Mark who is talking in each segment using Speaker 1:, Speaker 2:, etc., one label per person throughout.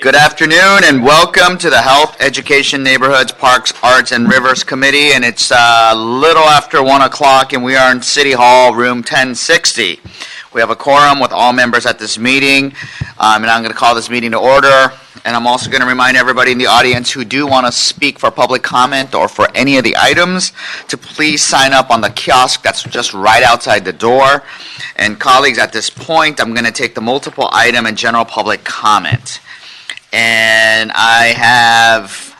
Speaker 1: Good afternoon and welcome to the Health, Education, Neighborhoods, Parks, Arts, and Rivers Committee. And it's a little after 1 o'clock and we are in City Hall, room 1060. We have a quorum with all members at this meeting, and I'm going to call this meeting to order. And I'm also going to remind everybody in the audience who do want to speak for public comment or for any of the items to please sign up on the kiosk that's just right outside the door. And colleagues, at this point, I'm going to take the multiple item and general public comment. And I have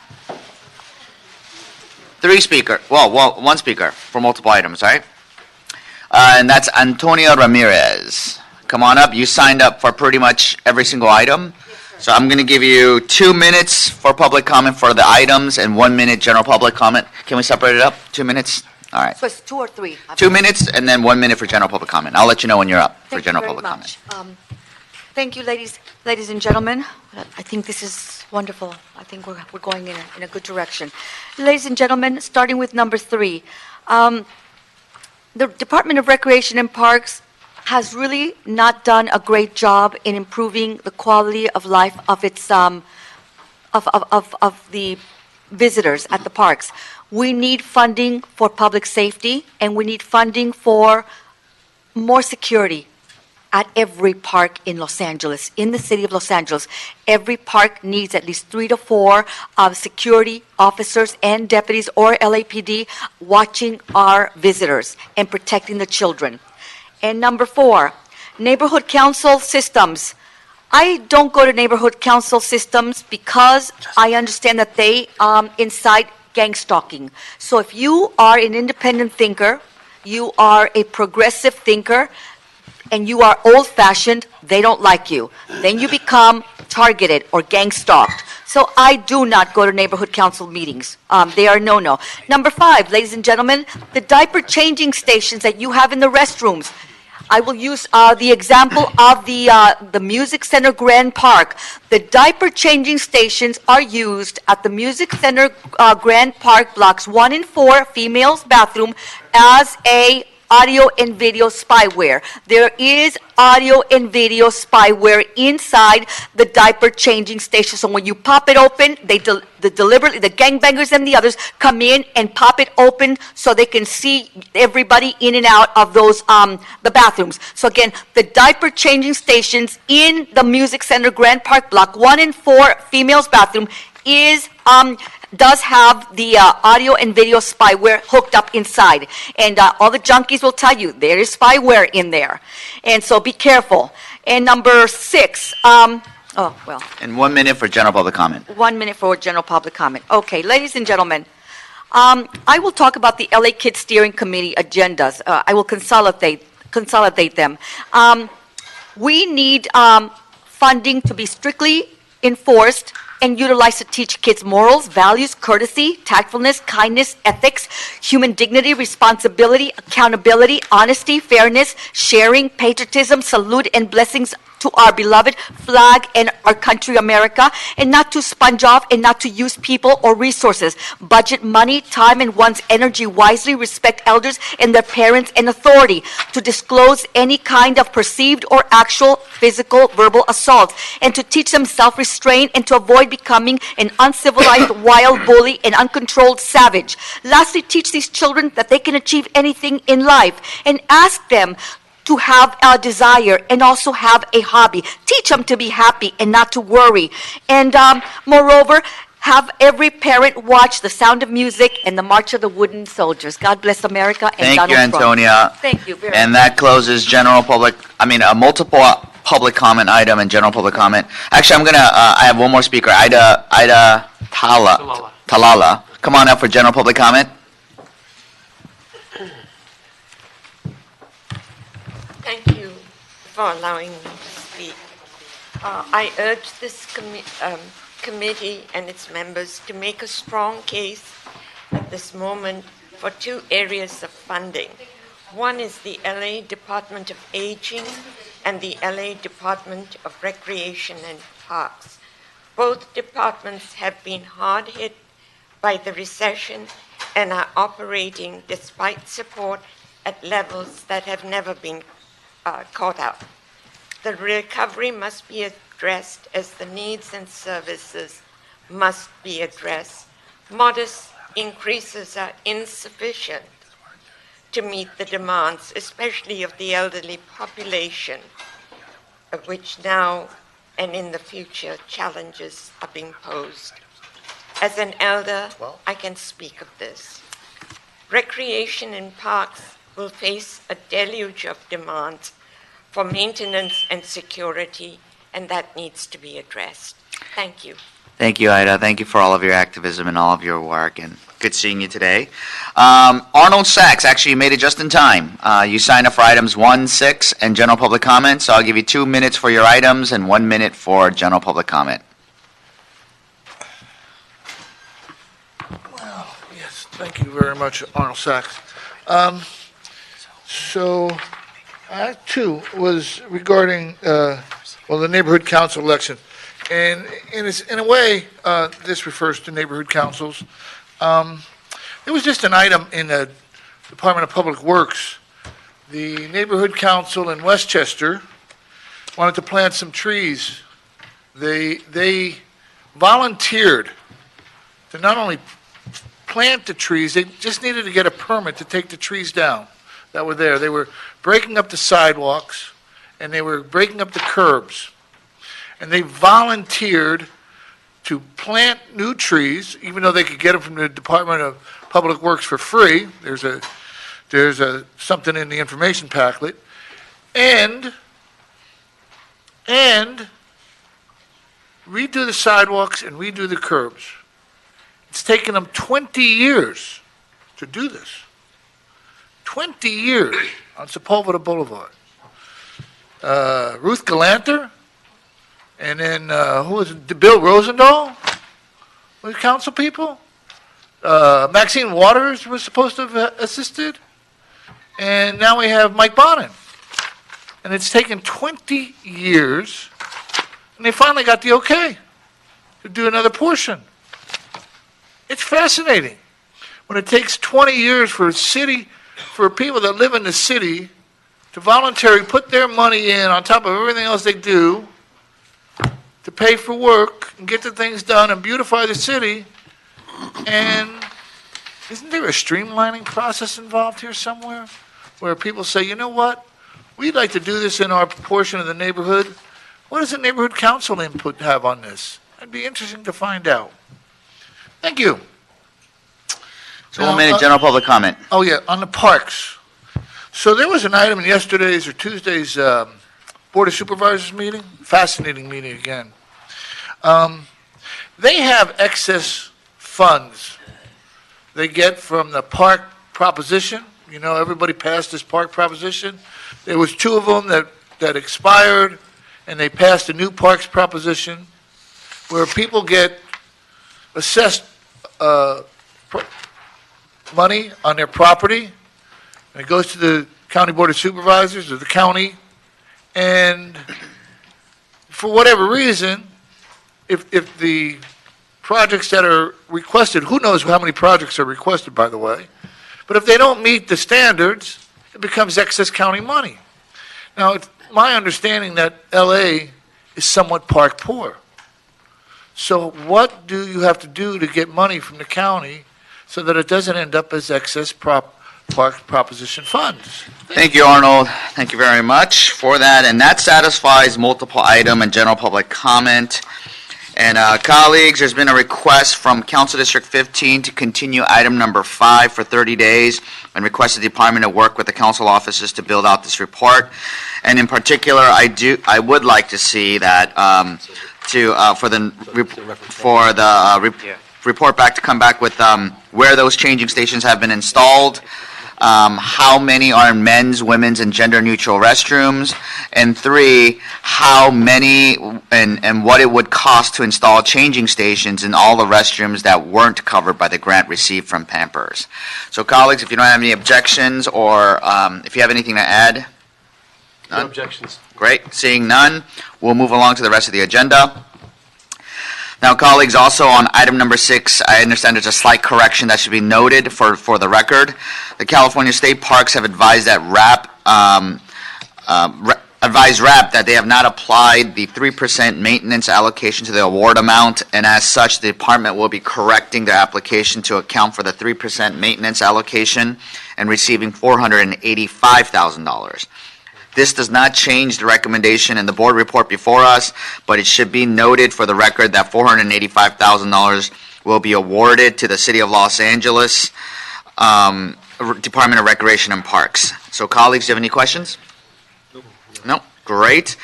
Speaker 1: one speaker for multiple items, right? And that's Antonio Ramirez. Come on up. You signed up for pretty much every single item. So I'm going to give you 2 minutes for public comment for the items and 1 minute general public comment. Can we separate it up? 2 minutes? All right.
Speaker 2: So it's 2 or 3?
Speaker 1: 2 minutes and then 1 minute for general public comment. I'll let you know when you're up for general public comment.
Speaker 2: Thank you, ladies and gentlemen. I think this is wonderful. I think we're going in a good direction. Ladies and gentlemen, starting with number 3, the Department of Recreation and Parks has really not done a great job in improving the quality of life of its of the visitors at the parks. We need funding for public safety, and we need funding for more security at every park in Los Angeles, in the city of Los Angeles. Every park needs at least 3 to 4 security officers and deputies or LAPD watching our visitors and protecting the children. And number 4, neighborhood council systems. I don't go to neighborhood council systems because I understand that they incite gang stalking. So if you are an independent thinker, you are a progressive thinker, and you are old-fashioned, they don't like you. Then you become targeted or gang stalked. So I do not go to neighborhood council meetings. They are no-no. Number 5, ladies and gentlemen, the diaper changing stations that you have in the restrooms. I will use the example of the Music Center Grand Park. The diaper changing stations are used at the Music Center Grand Park blocks 1 and 4 females bathroom as a audio and video spyware. There is audio and video spyware inside the diaper changing station. So when you pop it open, deliberately, the gangbangers and the others come in and pop it open so they can see everybody in and out of those the bathrooms. So again, the diaper changing stations in the Music Center Grand Park block 1 and 4 females bathroom does have the audio and video spyware hooked up inside. And all the junkies will tell you there is spyware in there. And so be careful. And number 6, And
Speaker 1: 1 minute for general public comment.
Speaker 2: 1 minute for general public comment. Okay, ladies and gentlemen, I will talk about the LA Kids Steering Committee agendas. I will consolidate them. We need funding to be strictly enforced and utilized to teach kids morals, values, courtesy, tactfulness, kindness, ethics, human dignity, responsibility, accountability, honesty, fairness, sharing, patriotism, salute, and blessings to our beloved flag and our country, America, and not to sponge off and not to use people or resources. Budget money, time, and one's energy wisely, respect elders and their parents and authority, to disclose any kind of perceived or actual physical, verbal assault, and to teach them self-restraint and to avoid becoming an uncivilized wild bully and uncontrolled savage. Lastly, teach these children that they can achieve anything in life, and ask them to have a desire and also have a hobby. Teach them to be happy and not to worry. And moreover, have every parent watch The Sound of Music and The March of the Wooden Soldiers. God bless America and
Speaker 1: Thank
Speaker 2: Donald
Speaker 1: you,
Speaker 2: Trump.
Speaker 1: Antonia.
Speaker 2: Thank you very much.
Speaker 1: And that closes multiple public comment item and general public comment. Actually, I have one more speaker, Ida Talala. Come on up for general public comment.
Speaker 3: Thank you for allowing me to speak. I urge this committee and its members to make a strong case at this moment for 2 areas of funding. One is the LA Department of Aging and the LA Department of Recreation and Parks. Both departments have been hard hit by the recession and are operating despite support at levels that have never been caught up. The recovery must be a addressed as the needs and services must be addressed. Modest increases are insufficient to meet the demands, especially of the elderly population, of which now and in the future challenges are being posed. As an elder, I can speak of this. Recreation in parks will face a deluge of demands for maintenance and security, and that needs to be addressed. Thank you.
Speaker 1: Thank you, Ida. Thank you for all of your activism and all of your work, and good seeing you today. Arnold Sachs, actually, you made it just in time. You signed up for items 1, 6, and general public comment, so I'll give you 2 minutes for your items and 1 minute for general public comment.
Speaker 4: Yes, thank you very much, Arnold Sachs. So, I too was regarding, the neighborhood council election. And in a way, this refers to neighborhood councils. There was just an item in the Department of Public Works. The neighborhood council in Westchester wanted to plant some trees. They volunteered to not only plant the trees, they just needed to get a permit to take the trees down that were there. They were breaking up the sidewalks, and they were breaking up the curbs. And they volunteered to plant new trees, even though they could get them from the Department of Public Works for free. There's something in the information packet. And redo the sidewalks and redo the curbs. It's taken them 20 years to do this. 20 years on Sepulveda Boulevard. Ruth Galanter, and then who was it? Bill Rosendahl, were council people. Maxine Waters was supposed to have assisted, and now we have Mike Bonin. And it's taken 20 years, and they finally got the okay to do another portion. It's fascinating. When it takes 20 years for a city, for people that live in the city to voluntarily put their money in on top of everything else they do, to pay for work and get the things done and beautify the city. And isn't there a streamlining process involved here somewhere where people say, you know what, we'd like to do this in our portion of the neighborhood. What does the neighborhood council input have on this? It'd be interesting to find out. Thank you.
Speaker 1: So 1 minute general public comment.
Speaker 4: Oh, yeah, on the parks. So there was an item in yesterday's or Tuesday's Board of Supervisors meeting, fascinating meeting again. They have excess funds they get from the park proposition. You know, everybody passed this park proposition. There was 2 of them that expired, and they passed a new parks proposition where people get assessed money on their property, and it goes to the County Board of Supervisors or the county. And for whatever reason, if the projects that are requested, who knows how many projects are requested, by the way, but if they don't meet the standards, it becomes excess county money. Now, it's my understanding that LA is somewhat park poor. So what do you have to do to get money from the county so that it doesn't end up as excess park proposition funds?
Speaker 1: Thank you, Arnold. Thank you very much for that. And that satisfies multiple item and general public comment. And colleagues, there's been a request from Council District 15 to continue item number 5 for 30 days and request the department to work with the council offices to build out this report. And in particular, I would like to see that for the report back to come back with where those changing stations have been installed, how many are in men's, women's, and gender-neutral restrooms, and 3, how many and what it would cost to install changing stations in all the restrooms that weren't covered by the grant received from Pampers. So colleagues, if you don't have any objections or if you have anything to add? None?
Speaker 5: No objections.
Speaker 1: Great. Seeing none, we'll move along to the rest of the agenda. Now, colleagues, also on item number 6, I understand there's a slight correction that should be noted for the record. The California State Parks have advised that advise RAP that they have not applied the 3% maintenance allocation to the award amount, and as such, the department will be correcting their application to account for the 3% maintenance allocation and receiving $485,000. This does not change the recommendation in the board report before us, but it should be noted for the record that $485,000 will be awarded to the City of Los Angeles Department of Recreation and Parks. So colleagues, do you have any questions? No? Great.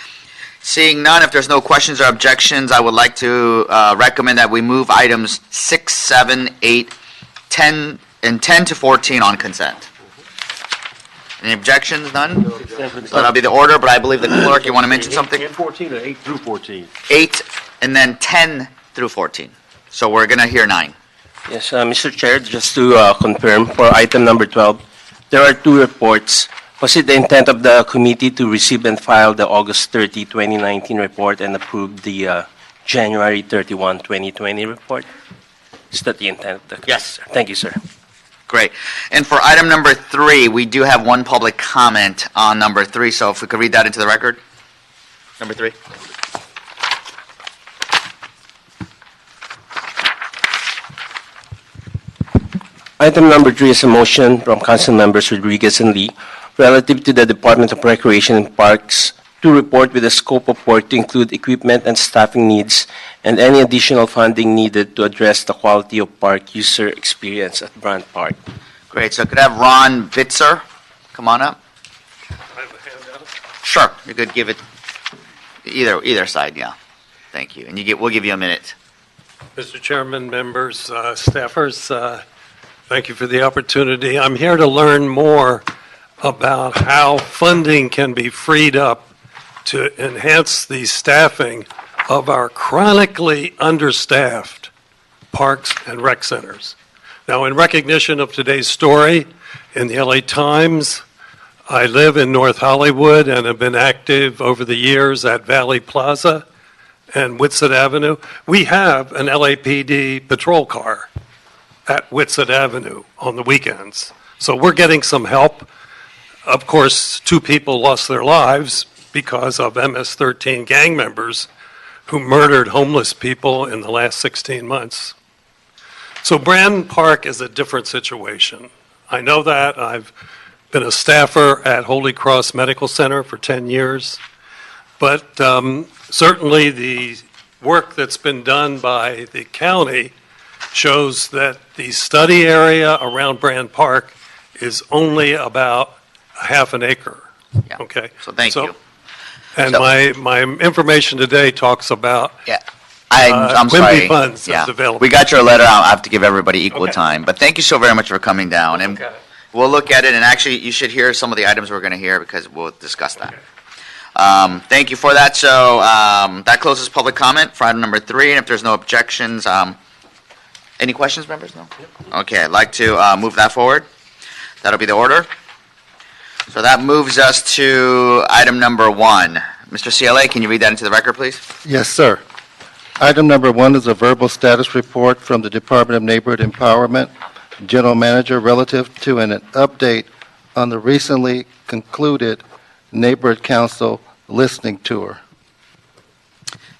Speaker 1: Seeing none, if there's no questions or objections, I would like to recommend that we move items 6, 7, 8, 10, and 10 to 14 on consent. Any objections? None? So that'll be the order, but I believe the clerk, you want to mention something?
Speaker 5: 10, 14, or 8 through 14?
Speaker 1: 8, and then 10 through 14. So we're going to hear 9.
Speaker 6: Yes, Mr. Chair, just to confirm, for item number 12, there are 2 reports. Was it the intent of the committee to receive and file the August 30, 2019 report and approve the January 31, 2020 report? Is that the intent of the committee?
Speaker 1: Yes.
Speaker 6: Sir? Thank you, sir.
Speaker 1: Great. And for item number 3, we do have one public comment on number 3, so if we could read that into the record. Number 3.
Speaker 6: Item number 3 is a motion from Council Members Rodriguez and Lee relative to the Department of Recreation and Parks to report with a scope of work to include equipment and staffing needs and any additional funding needed to address the quality of park user experience at Brant Park.
Speaker 1: Great. So could I have Ron Vitzer come on up? Sure. You could give it either side, yeah. Thank you. And we'll give you a minute.
Speaker 7: Mr. Chairman, members, staffers, thank you for the opportunity. I'm here to learn more about how funding can be freed up to enhance the staffing of our chronically understaffed parks and rec centers. Now, in recognition of today's story in the LA Times, I live in North Hollywood and have been active over the years at Valley Plaza and Whitsett Avenue. We have an LAPD patrol car at Whitsett Avenue on the weekends. So we're getting some help. Of course, 2 people lost their lives because of MS-13 gang members who murdered homeless people in the last 16 months. So Brant Park is a different situation. I know that. I've been a staffer at Holy Cross Medical Center for 10 years. But certainly the work that's been done by the county shows that the study area around Brant Park is only about a half an acre.
Speaker 1: Yeah.
Speaker 7: Okay.
Speaker 1: So thank you.
Speaker 7: And
Speaker 1: So-
Speaker 7: my information today talks about
Speaker 1: Yeah. I'm
Speaker 7: Quimby
Speaker 1: sorry.
Speaker 7: funds
Speaker 1: Yeah.
Speaker 7: is available.
Speaker 1: We got your letter. I'll have to give everybody equal
Speaker 7: Okay.
Speaker 1: time. But thank you so very much for coming down. And we'll look at it, and actually, you should hear some of the items we're going to hear because we'll discuss that. Thank you for that. So that closes public comment for item number 3. And if there's no objections, any questions, members? No? Okay, I'd like to move that forward. That'll be the order. So that moves us to item number 1. Mr. CLA, can you read that into the record, please?
Speaker 8: Yes, sir. Item number 1 is a verbal status report from the Department of Neighborhood Empowerment General Manager relative to an update on the recently concluded Neighborhood Council listening tour.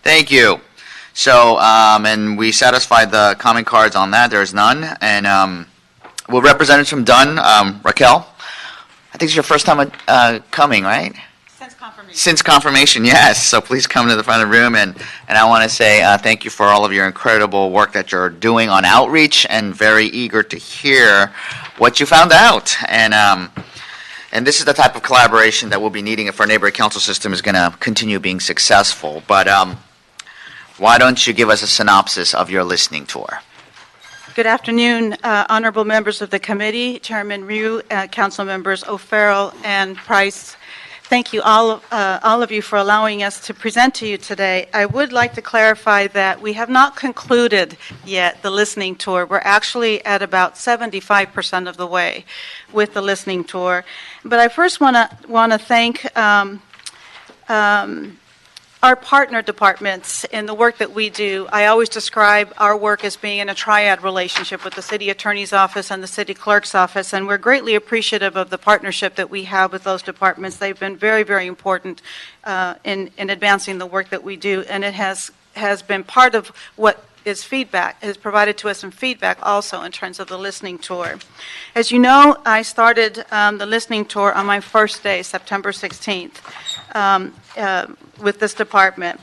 Speaker 1: Thank you. So, and we satisfied the comment cards on that. There's none. And will representatives from Dunn, Raquel, I think it's your first time coming, right?
Speaker 9: Since confirmation.
Speaker 1: Since confirmation, yes. So please come to the front of the room. And I want to say thank you for all of your incredible work that you're doing on outreach, and very eager to hear what you found out. And this is the type of collaboration that we'll be needing if our neighborhood council system is going to continue being successful. But why don't you give us a synopsis of your listening tour?
Speaker 9: Good afternoon, honorable members of the committee, Chairman Ryu, council members O'Farrell and Price. Thank you, all of you, for allowing us to present to you today. I would like to clarify that we have not concluded yet the listening tour. We're actually at about 75% of the way with the listening tour. But I first want to thank our partner departments in the work that we do, I always describe our work as being in a triad relationship with the city attorney's office and the city clerk's office, and we're greatly appreciative of the partnership that we have with those departments. They've been very, very important in advancing the work that we do, and it has been part of what is feedback, is provided to us in feedback also in terms of the listening tour. As you know, I started the listening tour on my first day, September 16th, with this department.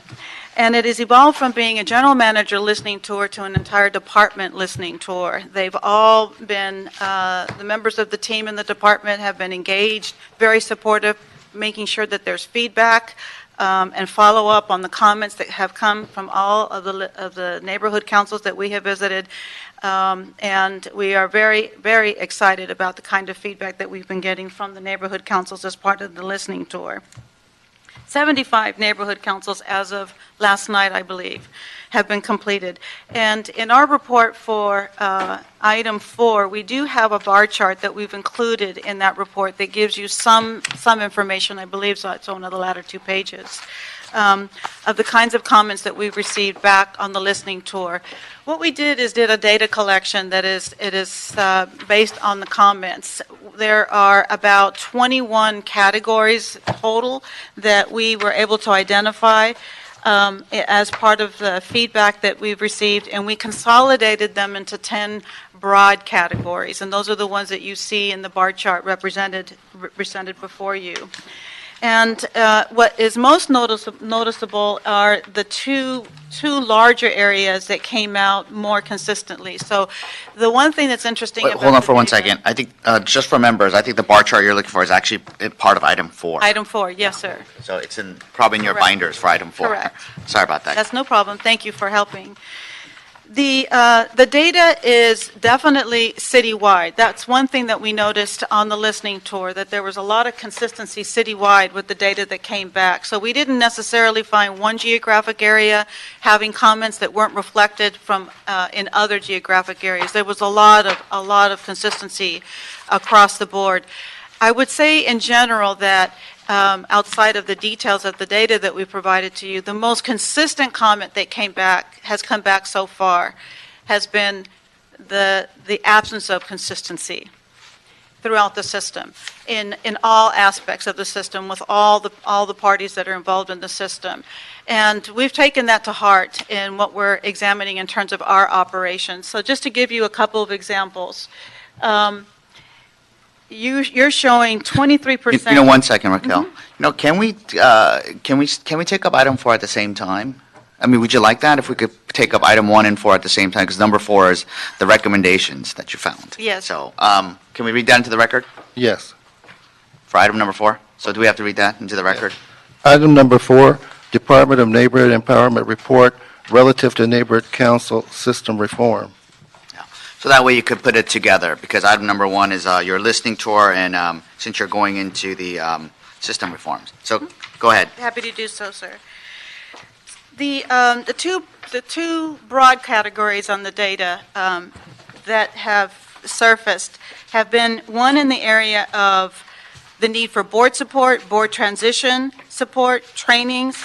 Speaker 9: And it has evolved from being a general manager listening tour to an entire department listening tour. They've all been, the members of the team in the department have been engaged, very supportive, making sure that there's feedback and follow up on the comments that have come from all of the neighborhood councils that we have visited. And we are very, very excited about the kind of feedback that we've been getting from the neighborhood councils as part of the listening tour. 75 neighborhood councils as of last night, I believe, have been completed. And in our report for item 4, we do have a bar chart that we've included in that report that gives you some information, I believe, so it's on the latter 2 pages, of the kinds of comments that we've received back on the listening tour. What we did a data collection that is based on the comments. There are about 21 categories total that we were able to identify as part of the feedback that we've received, and we consolidated them into 10 broad categories, and those are the ones that you see in the bar chart represented before you. And what is most noticeable are the two larger areas that came out more consistently. So the one thing that's interesting
Speaker 1: Wait,
Speaker 9: about
Speaker 1: hold on
Speaker 9: the
Speaker 1: for one
Speaker 9: data-
Speaker 1: second. I think, just for members, I think the bar chart you're looking for is actually part of item 4.
Speaker 9: Item 4, yes, sir.
Speaker 1: So it's probably in your
Speaker 9: Correct.
Speaker 1: binders for item 4.
Speaker 9: Correct.
Speaker 1: Sorry about that.
Speaker 9: That's no problem. Thank you for helping. The data is definitely citywide. That's one thing that we noticed on the listening tour, that there was a lot of consistency citywide with the data that came back. So we didn't necessarily find one geographic area having comments that weren't reflected from in other geographic areas. There was a lot of consistency across the board. I would say in general that outside of the details of the data that we provided to you, the most consistent comment that has come back so far has been the absence of consistency throughout the system, in all aspects of the system, with all the parties that are involved in the system. And we've taken that to heart in what we're examining in terms of our operations. So just to give you a couple of examples, you're showing 23%.
Speaker 1: You know, one second, Raquel.
Speaker 9: Mm-hmm.
Speaker 1: You know, can we take up item 4 at the same time? I mean, would you like that if we could take up item 1 and 4 at the same time? Because number 4 is the recommendations that you found.
Speaker 9: Yes.
Speaker 1: So, can we read that into the record
Speaker 8: Yes.
Speaker 1: for item number 4? So do we have to read that into the record?
Speaker 8: Item number 4, Department of Neighborhood Empowerment Report relative to Neighborhood Council System Reform.
Speaker 1: So that way you could put it together, because item number 1 is your listening tour, and since you're going into the system reforms. So go ahead.
Speaker 9: Happy to do so, sir. The two broad categories on the data that have surfaced have been one in the area of the need for board support, board transition support, trainings,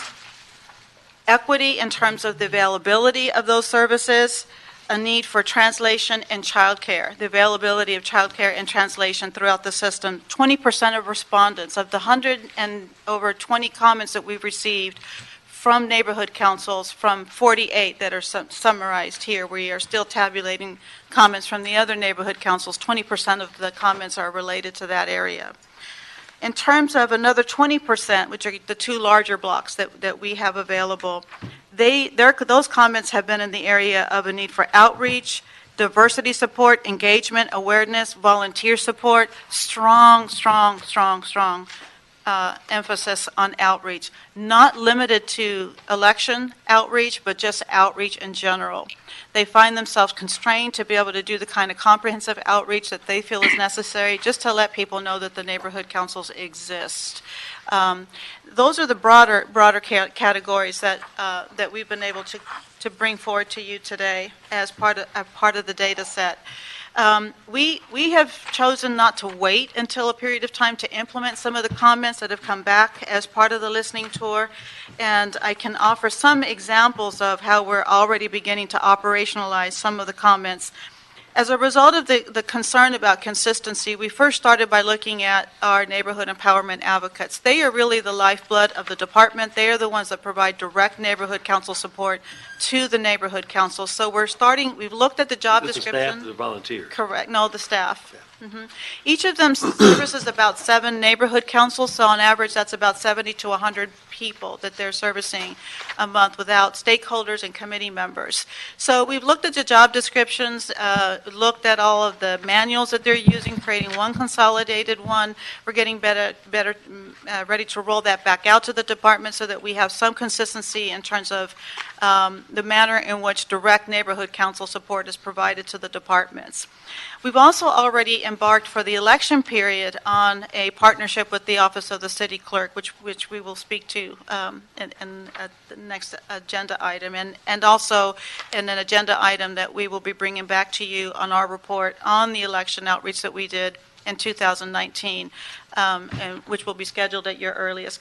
Speaker 9: equity in terms of the availability of those services, a need for translation and childcare, the availability of childcare and translation throughout the system. 20% of respondents, of the 100 and over 20 comments that we've received from neighborhood councils, from 48 that are summarized here, we are still tabulating comments from the other neighborhood councils. 20% of the comments are related to that area. In terms of another 20%, which are the two larger blocks that we have available, those comments have been in the area of a need for outreach, diversity support, engagement, awareness, volunteer support, strong emphasis on outreach, not limited to election outreach, but just outreach in general. They find themselves constrained to be able to do the kind of comprehensive outreach that they feel is necessary, just to let people know that the neighborhood councils exist. Those are the broader categories that we've been able to bring forward to you today as part of the data set. We have chosen not to wait until a period of time to implement some of the comments that have come back as part of the listening tour, and I can offer some examples of how we're already beginning to operationalize some of the comments. As a result of the concern about consistency, we first started by looking at our neighborhood empowerment advocates. They are really the lifeblood of the department. They are the ones that provide direct neighborhood council support to the neighborhood council. So we've looked at the job
Speaker 5: This is
Speaker 9: description.
Speaker 5: staff, the volunteers.
Speaker 9: Correct, no, the staff. Each of them services about 7 neighborhood councils, so on average, that's about 70 to 100 people that they're servicing a month without stakeholders and committee members. So we've looked at the job descriptions, looked at all of the manuals that they're using, creating one consolidated one. We're getting ready to roll that back out to the department so that we have some consistency in terms of the manner in which direct neighborhood council support is provided to the departments. We've also already embarked for the election period on a partnership with the Office of the City Clerk, which we will speak to in the next agenda item, and also in an agenda item that we will be bringing back to you on our report on the election outreach that we did in 2019, and which will be scheduled at your earliest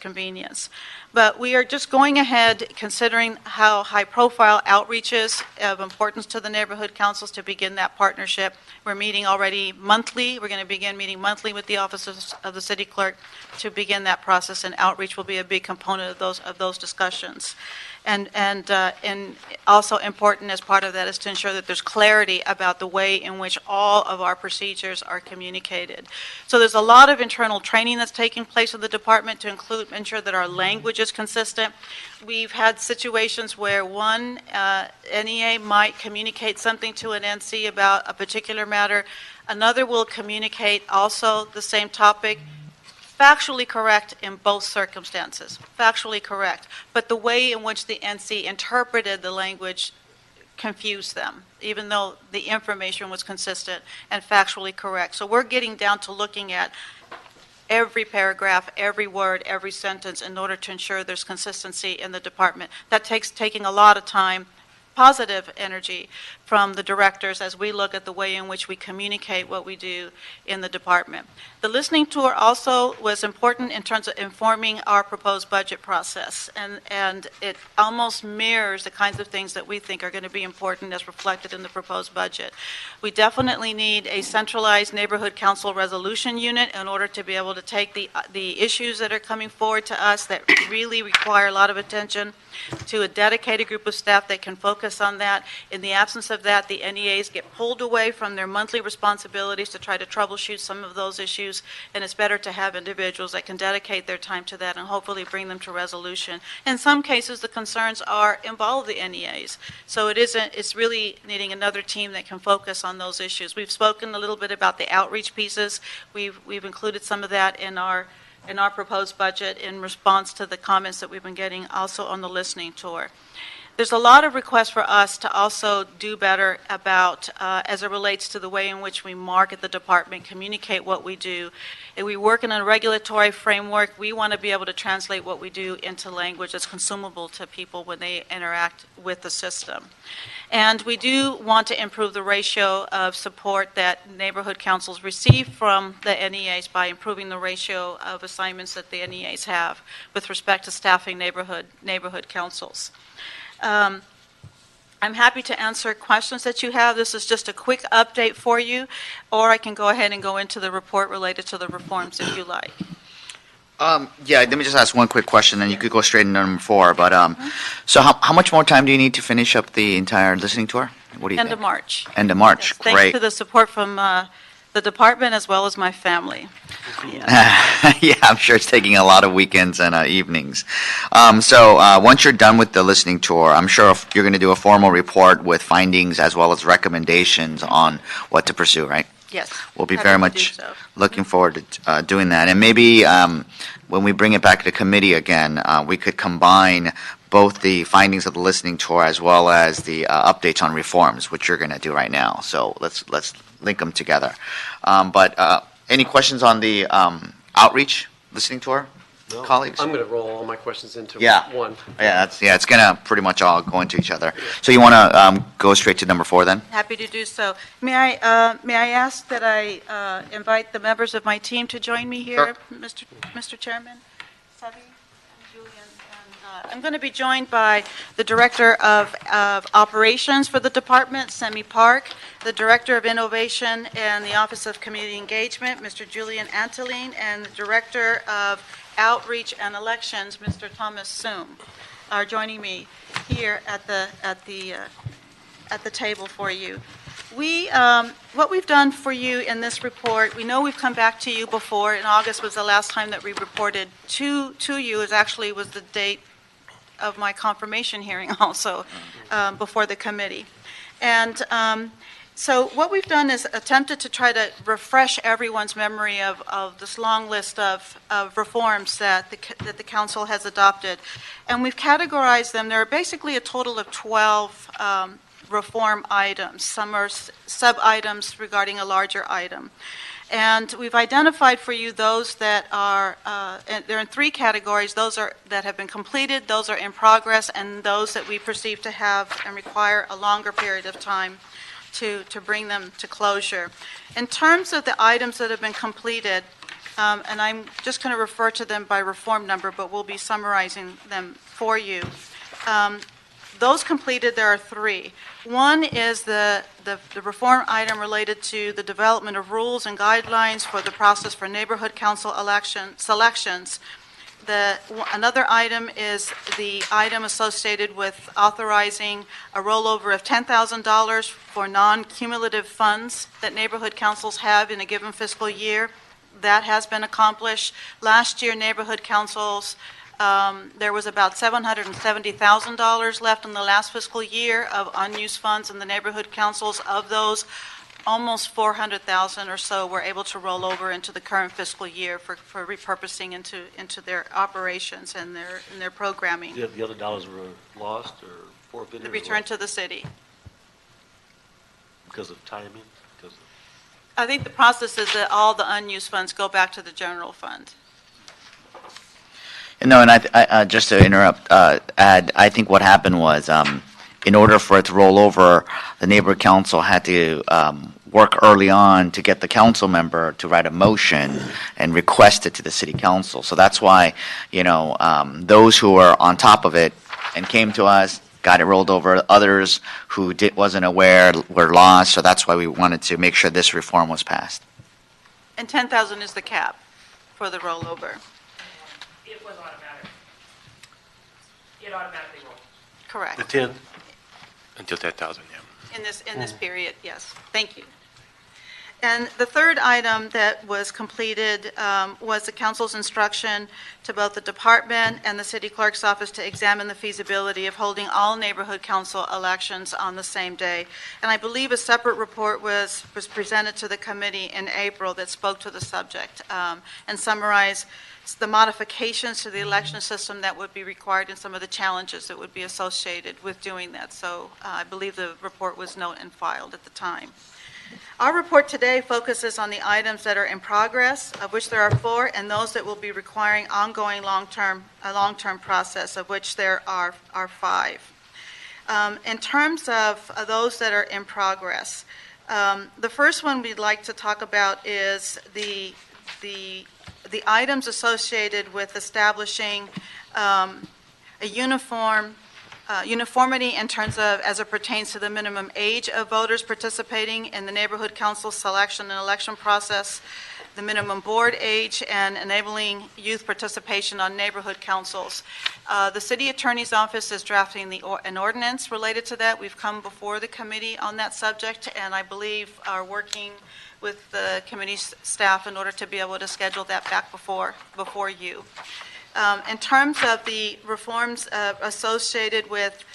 Speaker 9: convenience. But we are just going ahead, considering how high-profile outreach is of importance to the neighborhood councils, to begin that partnership. We're meeting already monthly. We're going to begin meeting monthly with the Office of the City Clerk to begin that process, and outreach will be a big component of those discussions. And also important as part of that is to ensure that there's clarity about the way in which all of our procedures are communicated. So there's a lot of internal training that's taking place in the department to ensure that our language is consistent. We've had situations where one NEA might communicate something to an NC about a particular matter. Another will communicate also the same topic, factually correct in both circumstances, factually correct. But the way in which the NC interpreted the language confused them, even though the information was consistent and factually correct. So we're getting down to looking at every paragraph, every word, every sentence in order to ensure there's consistency in the department. That takes taking a lot of time, positive energy from the directors as we look at the way in which we communicate what we do in the department. The listening tour also was important in terms of informing our proposed budget process, and it almost mirrors the kinds of things that we think are going to be important as reflected in the proposed budget. We definitely need a centralized neighborhood council resolution unit in order to be able to take the issues that are coming forward to us that really require a lot of attention to a dedicated group of staff that can focus on that. In the absence of that, the NEAs get pulled away from their monthly responsibilities to try to troubleshoot some of those issues, and it's better to have individuals that can dedicate their time to that and hopefully bring them to resolution. In some cases, the concerns involve the NEAs, so it's really needing another team that can focus on those issues. We've spoken a little bit about the outreach pieces. We've included some of that in our proposed budget in response to the comments that we've been getting also on the listening tour. There's a lot of requests for us to also do better about, as it relates to the way in which we market the department, communicate what we do. And we work in a regulatory framework. We want to be able to translate what we do into language that's consumable to people when they interact with the system. And we do want to improve the ratio of support that neighborhood councils receive from the NEAs by improving the ratio of assignments that the NEAs have with respect to staffing neighborhood councils. I'm happy to answer questions that you have. This is just a quick update for you, or I can go ahead and go into the report related to the reforms if you like.
Speaker 1: Yeah, let me just ask one quick question, then you could go straight into number 4. But so how much more time do you need to finish up the entire listening tour? What do you
Speaker 9: End
Speaker 1: think?
Speaker 9: of March.
Speaker 1: End of March.
Speaker 9: Yes, thanks
Speaker 1: Great.
Speaker 9: to the support from the department as well as my family.
Speaker 1: Yeah, I'm sure it's taking a lot of weekends and evenings. So once you're done with the listening tour, I'm sure you're going to do a formal report with findings as well as recommendations on what to pursue, right?
Speaker 9: Yes.
Speaker 1: We'll be
Speaker 9: happy
Speaker 1: very
Speaker 9: to
Speaker 1: much
Speaker 9: do so.
Speaker 1: looking forward to doing that. And maybe when we bring it back to committee again, we could combine both the findings of the listening tour as well as the updates on reforms, which you're going to do right now. So let's link them together. But any questions on the outreach listening tour?
Speaker 5: No,
Speaker 1: colleagues?
Speaker 5: I'm going to roll all my questions into
Speaker 1: Yeah.
Speaker 5: one.
Speaker 1: Yeah, it's gonna pretty much all go into each other. So you want to go straight to number 4 then?
Speaker 9: Happy to do so. May I ask that I invite the members of my team to join me here, Mr. Chairman? Savi and Julian. And, I'm going to be joined by the Director of Operations for the department, Semi Park, the Director of Innovation and the Office of Community Engagement, Mr. Julian Anteline, and the Director of Outreach and Elections, Mr. Thomas Soom, are joining me here at the table for you. What we've done for you in this report, we know we've come back to you before. In August was the last time that we reported to you. It actually was the date of my confirmation hearing also before the committee. And so what we've done is attempted to try to refresh everyone's memory of this long list of reforms that the council has adopted. And we've categorized them. There are basically a total of 12 reform items. Some are sub-items regarding a larger item. And we've identified for you those that are, and they're in 3 categories. Those that have been completed, those are in progress, and those that we perceive to have and require a longer period of time to bring them to closure. In terms of the items that have been completed, and I'm just going to refer to them by reform number, but we'll be summarizing them for you. Those completed, there are 3. One is the reform item related to the development of rules and guidelines for the process for neighborhood council selections. Another item is the item associated with authorizing a rollover of $10,000 for non-cumulative funds that neighborhood councils have in a given fiscal year. That has been accomplished. Last year, neighborhood councils, there was about $770,000 left in the last fiscal year of unused funds in the neighborhood councils. Of those, almost 400,000 or so were able to roll over into the current fiscal year for repurposing into their operations and their programming.
Speaker 5: The other dollars were lost or forfeited?
Speaker 9: The return to the city.
Speaker 5: Because of timing? Because of...
Speaker 9: I think the process is that all the unused funds go back to the general fund.
Speaker 1: No, and I just to interrupt, add, I think what happened was, in order for it to roll over, the neighborhood council had to work early on to get the council member to write a motion and request it to the city council. So that's why, those who were on top of it and came to us, got it rolled over. Others who wasn't aware were lost. So that's why we wanted to make sure this reform was passed.
Speaker 9: And 10,000 is the cap for the rollover.
Speaker 10: It was automatic. It automatically rolled.
Speaker 9: Correct.
Speaker 5: The 10?
Speaker 11: Until 10,000, yeah.
Speaker 9: In this period, yes. Thank you. And the third item that was completed was the council's instruction to both the department and the city clerk's office to examine the feasibility of holding all neighborhood council elections on the same day. And I believe a separate report was presented to the committee in April that spoke to the subject and summarized the modifications to the election system that would be required and some of the challenges that would be associated with doing that. So I believe the report was noted and filed at the time. Our report today focuses on the items that are in progress, of which there are 4, and those that will be requiring ongoing long-term process, of which there are 5. In terms of those that are in progress, the first one we'd like to talk about is the items associated with establishing a uniformity in terms of, as it pertains to the minimum age of voters participating in the neighborhood council selection and election process, the minimum board age, and enabling youth participation on neighborhood councils. The city attorney's office is drafting an ordinance related to that. We've come before the committee on that subject, and I believe are working with the committee staff in order to be able to schedule that back before you. In terms of the reforms associated with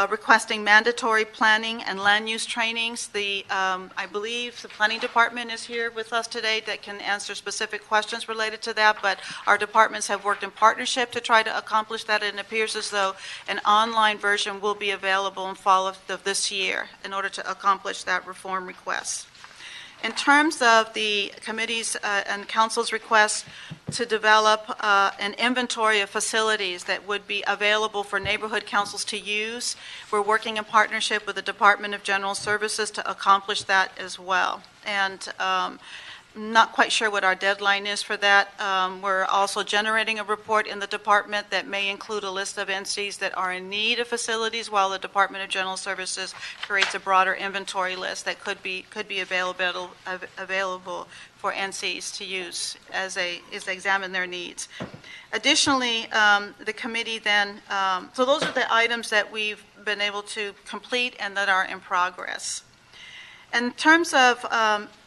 Speaker 9: requesting mandatory planning and land use trainings, I believe the planning department is here with us today that can answer specific questions related to that, but our departments have worked in partnership to try to accomplish that, and it appears as though an online version will be available in fall of this year in order to accomplish that reform request. In terms of the committee's and council's requests, to develop an inventory of facilities that would be available for neighborhood councils to use. We're working in partnership with the Department of General Services to accomplish that as well. And not quite sure what our deadline is for that. We're also generating a report in the department that may include a list of NCs that are in need of facilities, while the Department of General Services creates a broader inventory list that could be available for NCs to use as they examine their needs. Additionally, the committee then, so those are the items that we've been able to complete and that are in progress. In terms of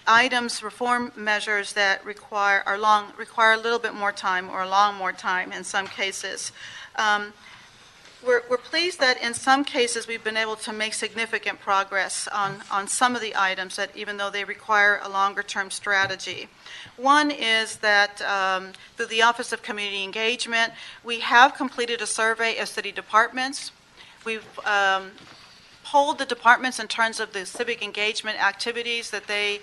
Speaker 9: items, reform measures that require a little bit more time or a long more time in some cases. We're pleased that in some cases we've been able to make significant progress on some of the items that even though they require a longer term strategy. One is that through the Office of Community Engagement, we have completed a survey of city departments. We've polled the departments in terms of the civic engagement activities that they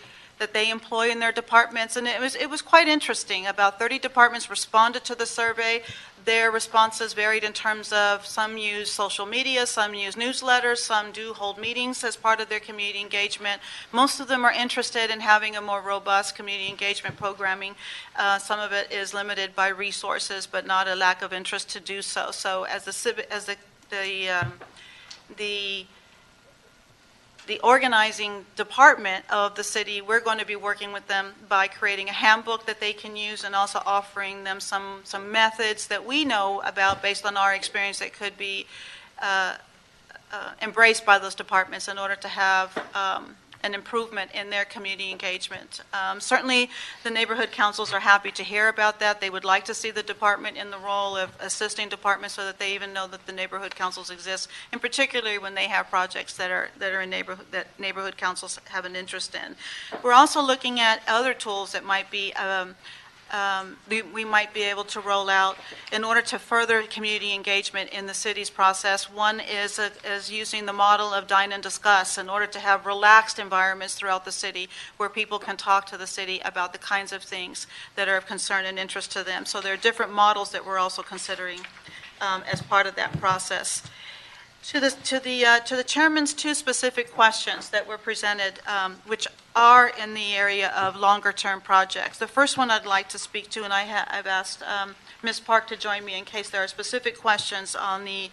Speaker 9: employ in their departments, and it was quite interesting. About 30 departments responded to the survey. Their responses varied in terms of some use social media, some use newsletters, some do hold meetings as part of their community engagement. Most of them are interested in having a more robust community engagement programming. Some of it is limited by resources, but not a lack of interest to do so. So as the organizing department of the city, we're going to be working with them by creating a handbook that they can use and also offering them some methods that we know about based on our experience that could be embraced by those departments in order to have an improvement in their community engagement. Certainly, the neighborhood councils are happy to hear about that. They would like to see the department in the role of assisting departments so that they even know that the neighborhood councils exist, and particularly when they have projects that are in that neighborhood councils have an interest in. We're also looking at other tools that might be we might be able to roll out in order to further community engagement in the city's process. One is using the model of dine and discuss in order to have relaxed environments throughout the city where people can talk to the city about the kinds of things that are of concern and interest to them. So there are different models that we're also considering as part of that process. To the chairman's two specific questions that were presented, which are in the area of longer-term projects. The first one I'd like to speak to, and I've asked Ms. Park to join me in case there are specific questions on the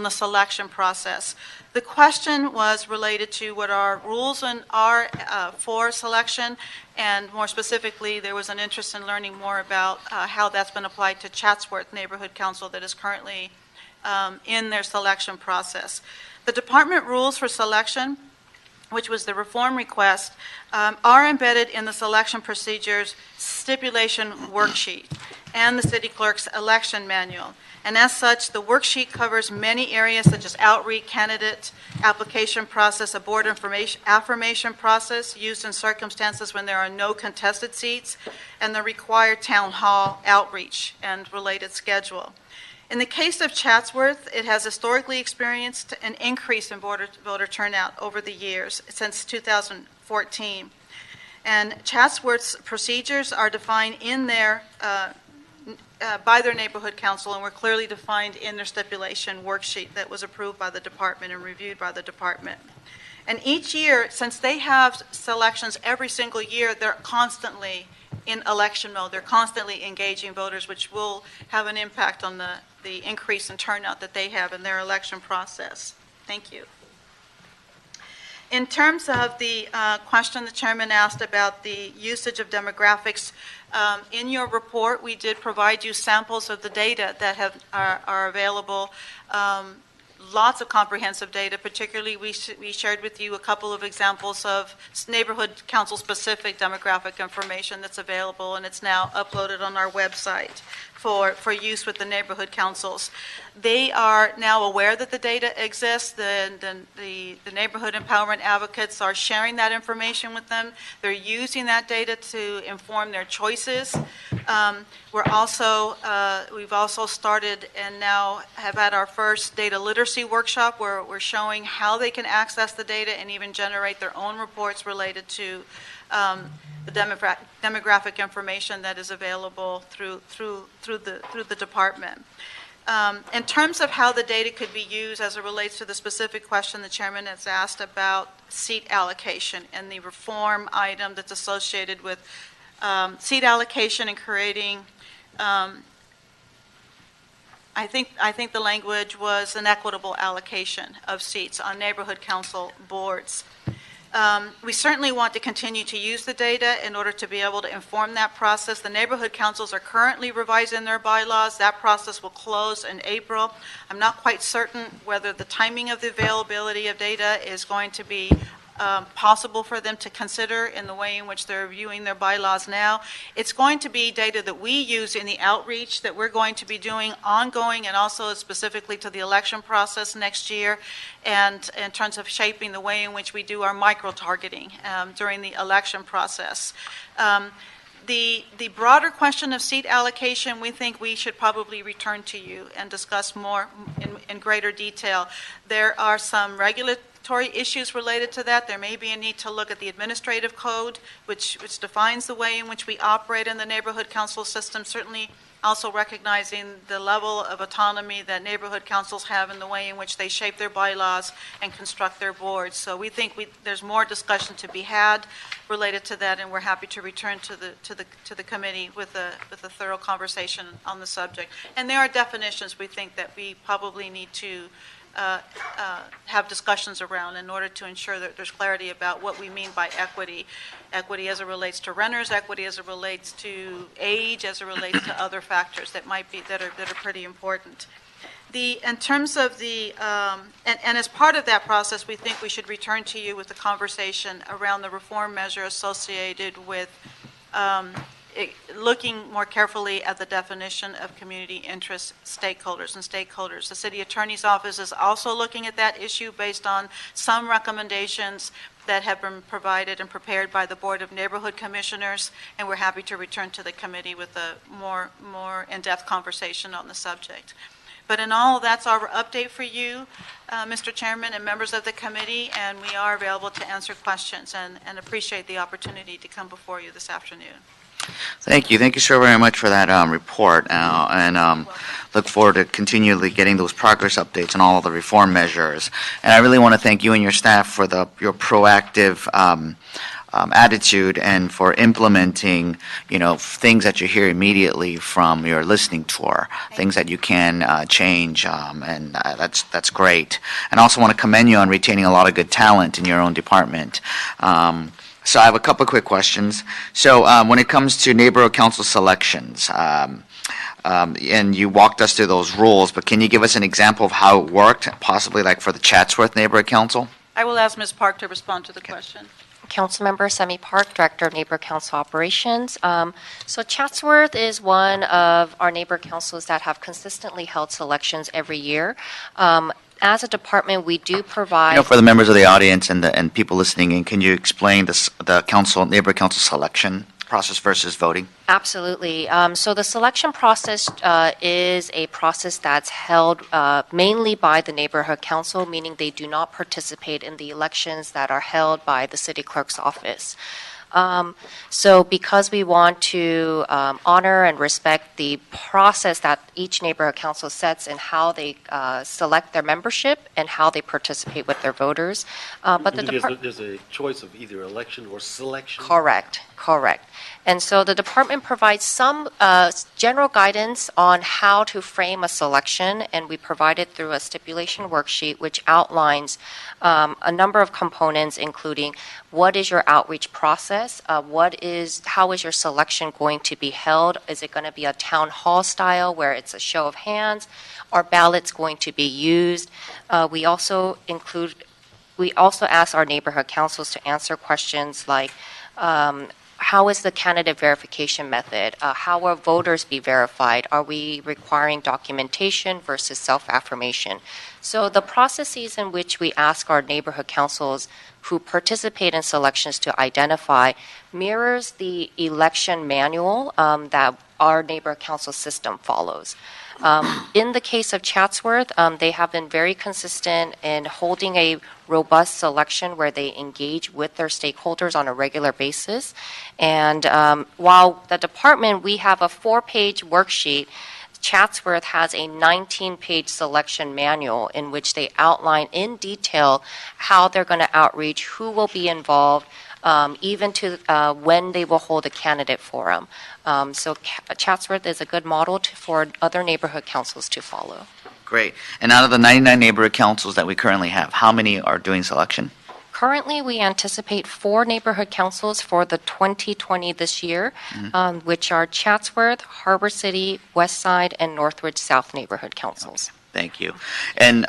Speaker 9: selection process. The question was related to what our rules are for selection, and more specifically, there was an interest in learning more about how that's been applied to Chatsworth Neighborhood Council that is currently in their selection process. The department rules for selection, which was the reform request, are embedded in the selection procedures stipulation worksheet and the city clerk's election manual. And as such, the worksheet covers many areas such as outreach, candidate application process, a board affirmation process used in circumstances when there are no contested seats, and the required town hall outreach and related schedule. In the case of Chatsworth, it has historically experienced an increase in voter turnout over the years since 2014. And Chatsworth's procedures are defined in their by their neighborhood council and were clearly defined in their stipulation worksheet that was approved by the department and reviewed by the department. And each year, since they have selections every single year, they're constantly in election mode. They're constantly engaging voters, which will have an impact on the increase in turnout that they have in their election process. Thank you. In terms of the question the chairman asked about the usage of demographics, in your report, we did provide you samples of the data that are available. Lots of comprehensive data, particularly we shared with you a couple of examples of neighborhood council-specific demographic information that's available, and it's now uploaded on our website for use with the neighborhood councils. They are now aware that the data exists. The neighborhood empowerment advocates are sharing that information with them. They're using that data to inform their choices. We've also started and now have had our first data literacy workshop where we're showing how they can access the data and even generate their own reports related to the demographic information that is available through the department. In terms of how the data could be used as it relates to the specific question the chairman has asked about seat allocation and the reform item that's associated with seat allocation and creating, I think the language was an equitable allocation of seats on neighborhood council boards. We certainly want to continue to use the data in order to be able to inform that process. The neighborhood councils are currently revising their bylaws. That process will close in April. I'm not quite certain whether the timing of the availability of data is going to be possible for them to consider in the way in which they're reviewing their bylaws now. It's going to be data that we use in the outreach that we're going to be doing ongoing and also specifically to the election process next year, and in terms of shaping the way in which we do our micro-targeting during the election process. The broader question of seat allocation, we think we should probably return to you and discuss more in greater detail. There are some regulatory issues related to that. There may be a need to look at the administrative code, which defines the way in which we operate in the neighborhood council system, certainly also recognizing the level of autonomy that neighborhood councils have in the way in which they shape their bylaws and construct their boards. So we think there's more discussion to be had related to that, and we're happy to return to the committee with a thorough conversation on the subject. And there are definitions we think that we probably need to have discussions around in order to ensure that there's clarity about what we mean by equity. Equity as it relates to renters, equity as it relates to age, as it relates to other factors that might be that are pretty important. In terms of the and as part of that process, we think we should return to you with a conversation around the reform measure associated with looking more carefully at the definition of community interest stakeholders and stakeholders. The city attorney's office is also looking at that issue based on some recommendations that have been provided and prepared by the Board of Neighborhood Commissioners, and we're happy to return to the committee with a more in-depth conversation on the subject. But in all, that's our update for you, Mr. Chairman and members of the committee, and we are available to answer questions and appreciate the opportunity to come before you this afternoon.
Speaker 1: Thank you. Thank you so very much for that report, and look forward to continually getting those progress updates on all of the reform measures. And I really want to thank you and your staff for your proactive attitude and for implementing, things that you hear immediately from your listening tour, things that you can change, and that's great. And I also want to commend you on retaining a lot of good talent in your own department. So I have a couple of quick questions. So when it comes to neighborhood council selections, and you walked us through those rules, but can you give us an example of how it worked, possibly like for the Chatsworth Neighborhood Council?
Speaker 9: I will ask Ms. Park to respond to the question.
Speaker 12: Councilmember Semi Park, Director of Neighborhood Council Operations. So Chatsworth is one of our neighborhood councils that have consistently held selections every year. As a department, we do provide.
Speaker 1: For the members of the audience and people listening in, can you explain the neighborhood council selection process versus voting?
Speaker 12: Absolutely. So the selection process is a process that's held mainly by the neighborhood council, meaning they do not participate in the elections that are held by the city clerk's office. So because we want to honor and respect the process that each neighborhood council sets in how they select their membership and how they participate with their voters. But
Speaker 5: there's a choice of either election or selection?
Speaker 12: Correct. And so the department provides some general guidance on how to frame a selection, and we provide it through a stipulation worksheet which outlines a number of components, including what is your outreach process, how is your selection going to be held? Is it going to be a town hall style where it's a show of hands? Are ballots going to be used? We also ask our neighborhood councils to answer questions like, how is the candidate verification method? How will voters be verified? Are we requiring documentation versus self-affirmation? So the processes in which we ask our neighborhood councils who participate in selections to identify mirrors the election manual that our neighborhood council system follows. In the case of Chatsworth, they have been very consistent in holding a robust selection where they engage with their stakeholders on a regular basis. And while the department, we have a 4-page worksheet, Chatsworth has a 19-page selection manual in which they outline in detail how they're going to outreach, who will be involved, even to when they will hold a candidate forum. So Chatsworth is a good model for other neighborhood councils to follow.
Speaker 1: Great. And out of the 99 neighborhood councils that we currently have, how many are doing selection?
Speaker 12: Currently, we anticipate 4 neighborhood councils for the 2020 this year, which are Chatsworth, Harbor City, West Side, and Northridge South neighborhood councils.
Speaker 1: Thank you. And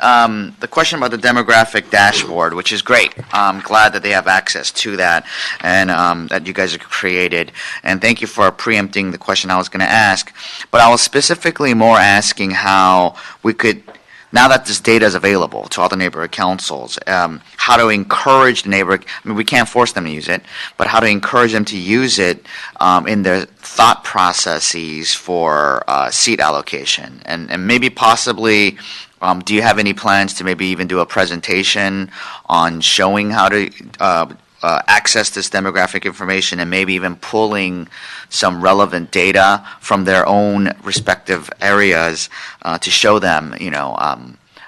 Speaker 1: the question about the demographic dashboard, which is great. I'm glad that they have access to that and that you guys have created. And thank you for preempting the question I was going to ask. But I was specifically more asking how we could, now that this data is available to all the neighborhood councils, how to encourage the neighborhood, I mean, we can't force them to use it, but how to encourage them to use it in their thought processes for seat allocation. And maybe possibly, do you have any plans to maybe even do a presentation on showing how to access this demographic information and maybe even pulling some relevant data from their own respective areas to show them,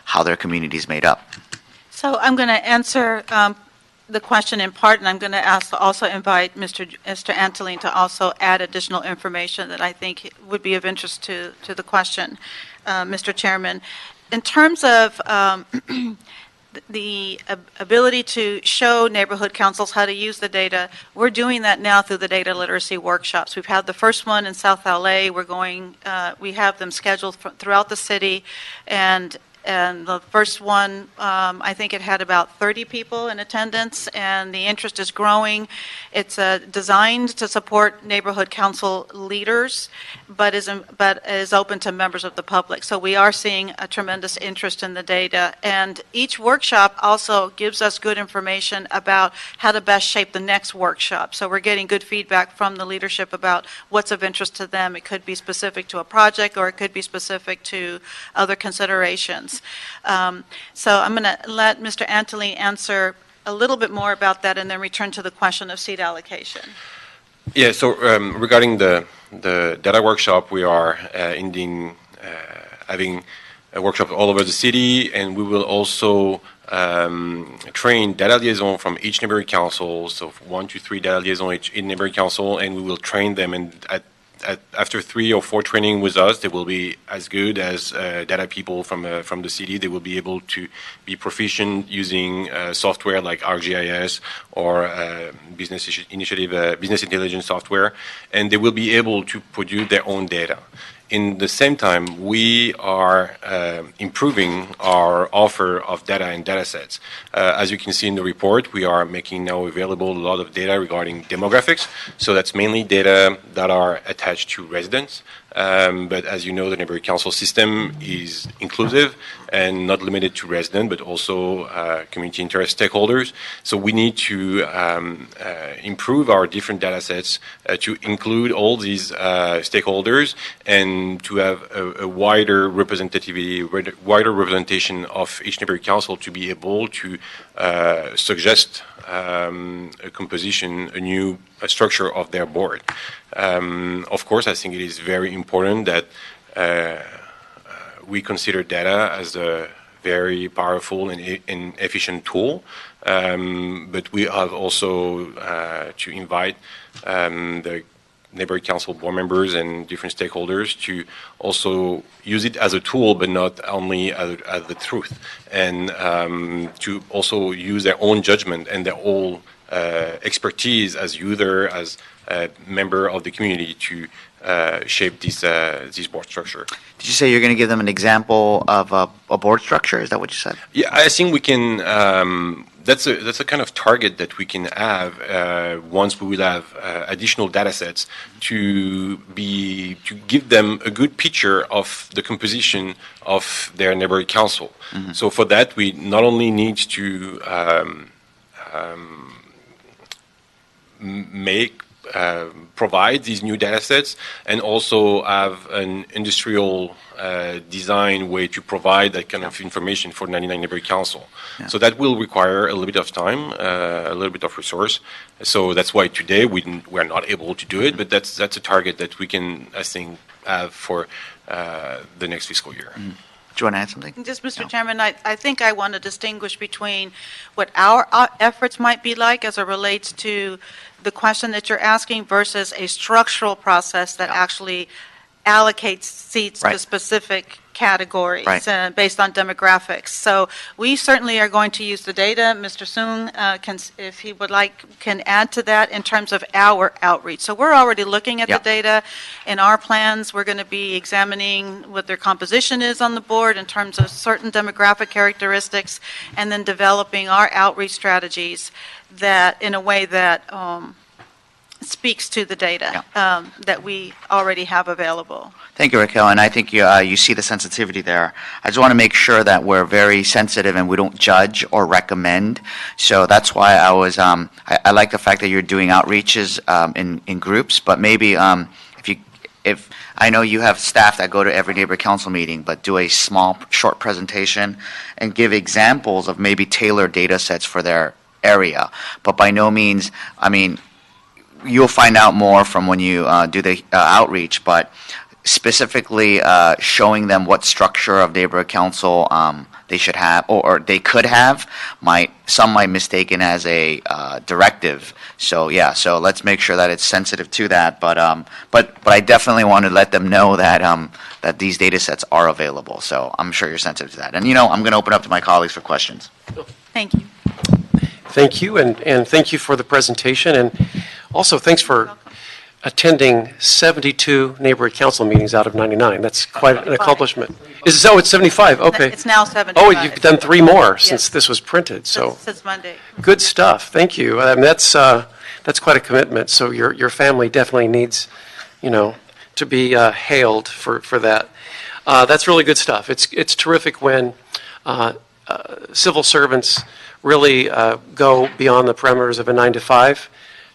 Speaker 1: how their community is made up?
Speaker 9: So I'm going to answer the question in part, and I'm going to also invite Mr. Antolin to also add additional information that I think would be of interest to the question, Mr. Chairman. In terms of the ability to show neighborhood councils how to use the data, we're doing that now through the data literacy workshops. We've had the first one in South LA. We have them scheduled throughout the city, and the first one, I think it had about 30 people in attendance, and the interest is growing. It's designed to support neighborhood council leaders, but is open to members of the public. So we are seeing a tremendous interest in the data. And each workshop also gives us good information about how to best shape the next workshop. So we're getting good feedback from the leadership about what's of interest to them. It could be specific to a project, or it could be specific to other considerations. So I'm going to let Mr. Antolin answer a little bit more about that and then return to the question of seat allocation.
Speaker 11: Yeah, so regarding the data workshop, we are indeed having a workshop all over the city, and we will also train data liaison from each neighborhood council, so 1 to 3 data liaison each neighborhood council, and we will train them, and after 3 or 4 training with us, they will be as good as data people from the city. They will be able to be proficient using software like ArcGIS or business intelligence software, and they will be able to produce their own data. In the same time, we are improving our offer of data and data sets. As you can see in the report, we are making now available a lot of data regarding demographics. So that's mainly data that are attached to residents. But as you know, the neighborhood council system is inclusive and not limited to residents, but also community interest stakeholders. So we need to improve our different data sets to include all these stakeholders and to have a wider representation of each neighborhood council to be able to suggest a composition, a new structure of their board. Of course, I think it is very important that we consider data as a very powerful and efficient tool, but we have also to invite the neighborhood council board members and different stakeholders to also use it as a tool, but not only as the truth, and to also use their own judgment and their own expertise as user, as a member of the community to shape this board structure.
Speaker 1: Did you say you're going to give them an example of a board structure? Is that what you said?
Speaker 11: Yeah, I think we can. That's a kind of target that we can have once we will have additional data sets to give them a good picture of the composition of their neighborhood council. Mm-hmm. So for that, we not only need to make provide these new data sets and also have an industrial design way to provide that kind of information for 99 Neighborhood Council. So that will require a little bit of time, a little bit of resource. So that's why today we're not able to do it, but that's a target that we can, I think, have for the next fiscal year.
Speaker 1: Do you want to add something?
Speaker 9: Just, Mr.
Speaker 1: No.
Speaker 9: Chairman, I think I want to distinguish between what our efforts might be like as it relates to the question that you're asking versus a structural process that actually allocates seats to
Speaker 1: Right.
Speaker 9: specific categories
Speaker 1: Right.
Speaker 9: based on demographics. So we certainly are going to use the data. Mr. Soong can, if he would like, can add to that in terms of our outreach. So we're already looking at
Speaker 1: Yeah.
Speaker 9: the data. In our plans, we're going to be examining what their composition is on the board in terms of certain demographic characteristics, and then developing our outreach strategies that, in a way that speaks to the data that we already have available.
Speaker 1: Thank you, Raquel, and I think you see the sensitivity there. I just want to make sure that we're very sensitive and we don't judge or recommend. So that's why I was, I like the fact that you're doing outreaches in groups, but maybe if I know you have staff that go to every neighborhood council meeting, but do a small, short presentation and give examples of maybe tailored data sets for their area. But by no means, I mean, you'll find out more from when you do the outreach, but specifically showing them what structure of neighborhood council they should have or they could have, some might mistaken as a directive. So yeah, so let's make sure that it's sensitive to that. But I definitely want to let them know that that these data sets are available. So I'm sure you're sensitive to that. And I'm going to open up to my colleagues for questions.
Speaker 9: Thank you.
Speaker 13: Thank you, and thank you for the presentation, and also thanks for attending 72 neighborhood council meetings out of 99. That's quite an accomplishment. Is it, it's 75? Okay.
Speaker 9: It's now 75.
Speaker 13: Oh, you've done 3 more since this was printed, so
Speaker 9: Since Monday.
Speaker 13: good stuff. Thank you. That's quite a commitment, so your family definitely needs, to be hailed for that. That's really good stuff. It's terrific when civil servants really go beyond the parameters of a 9 to 5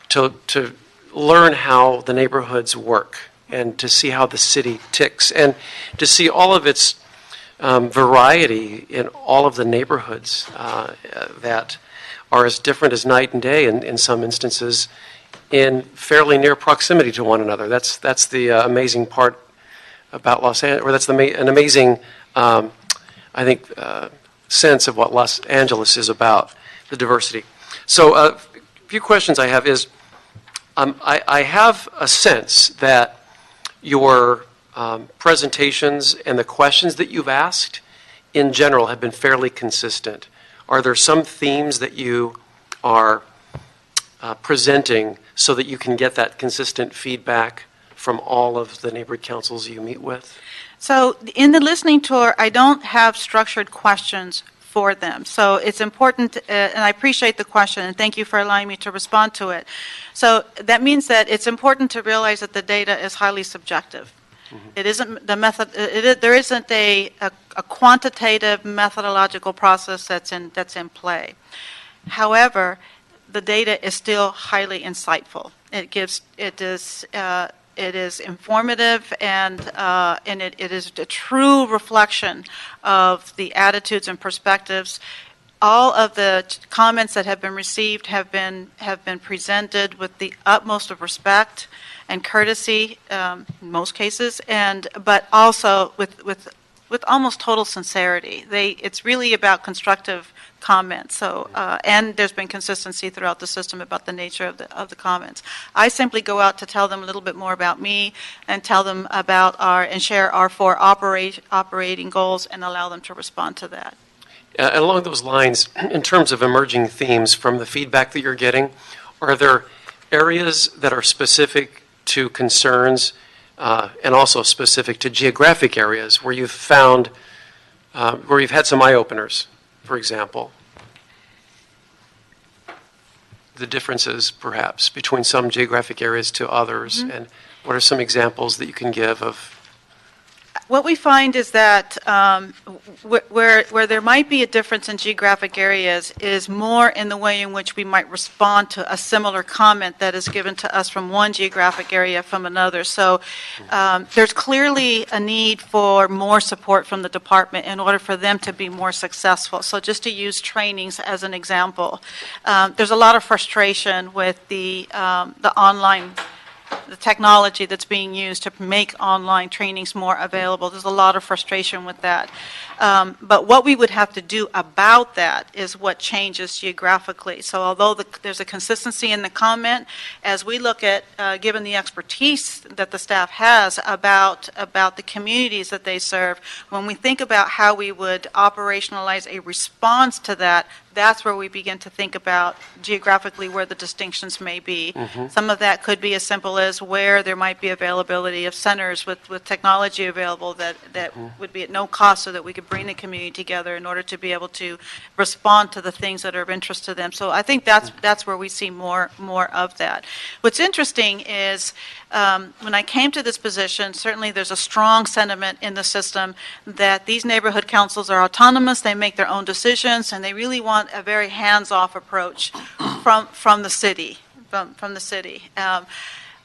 Speaker 13: to learn how the neighborhoods work and to see how the city ticks and to see all of its variety in all of the neighborhoods that are as different as night and day in some instances in fairly near proximity to one another. That's the amazing part about Los Angeles, or that's an amazing, I think, sense of what Los Angeles is about, the diversity. So a few questions I have is, I have a sense that your presentations and the questions that you've asked in general have been fairly consistent. Are there some themes that you are presenting so that you can get that consistent feedback from all of the neighborhood councils you meet with?
Speaker 9: So in the listening tour, I don't have structured questions for them. So it's important, and I appreciate the question, and thank you for allowing me to respond to it. So that means that it's important to realize that the data is highly subjective. It isn't the method. There isn't a quantitative methodological process that's in play. However, the data is still highly insightful. It is informative, and it is a true reflection of the attitudes and perspectives. All of the comments that have been received have been presented with the utmost of respect and courtesy, in most cases, but also with almost total sincerity. It's really about constructive comments. So, and there's been consistency throughout the system about the nature of the comments. I simply go out to tell them a little bit more about me and tell them about and share our 4 operating goals and allow them to respond to that.
Speaker 13: Along those lines, in terms of emerging themes from the feedback that you're getting, are there areas that are specific to concerns and also specific to geographic areas where you've found, where you've had some eye-openers, for example? The differences, perhaps, between some geographic areas to others, and what are some examples that you can give of
Speaker 9: What we find is that where there might be a difference in geographic areas is more in the way in which we might respond to a similar comment that is given to us from one geographic area from another. So there's clearly a need for more support from the department in order for them to be more successful. So just to use trainings as an example, there's a lot of frustration with the online the technology that's being used to make online trainings more available. There's a lot of frustration with that. But what we would have to do about that is what changes geographically. So although there's a consistency in the comment, as we look at, given the expertise that the staff has about the communities that they serve, when we think about how we would operationalize a response to that, that's where we begin to think about geographically where the distinctions may be. Some of that could be as simple as where there might be availability of centers with technology available that would be at no cost so that we could bring the community together in order to be able to respond to the things that are of interest to them. So I think that's where we see more of that. What's interesting is when I came to this position, certainly there's a strong sentiment in the system that these neighborhood councils are autonomous, they make their own decisions, and they really want a very hands-off approach from the city. From the city.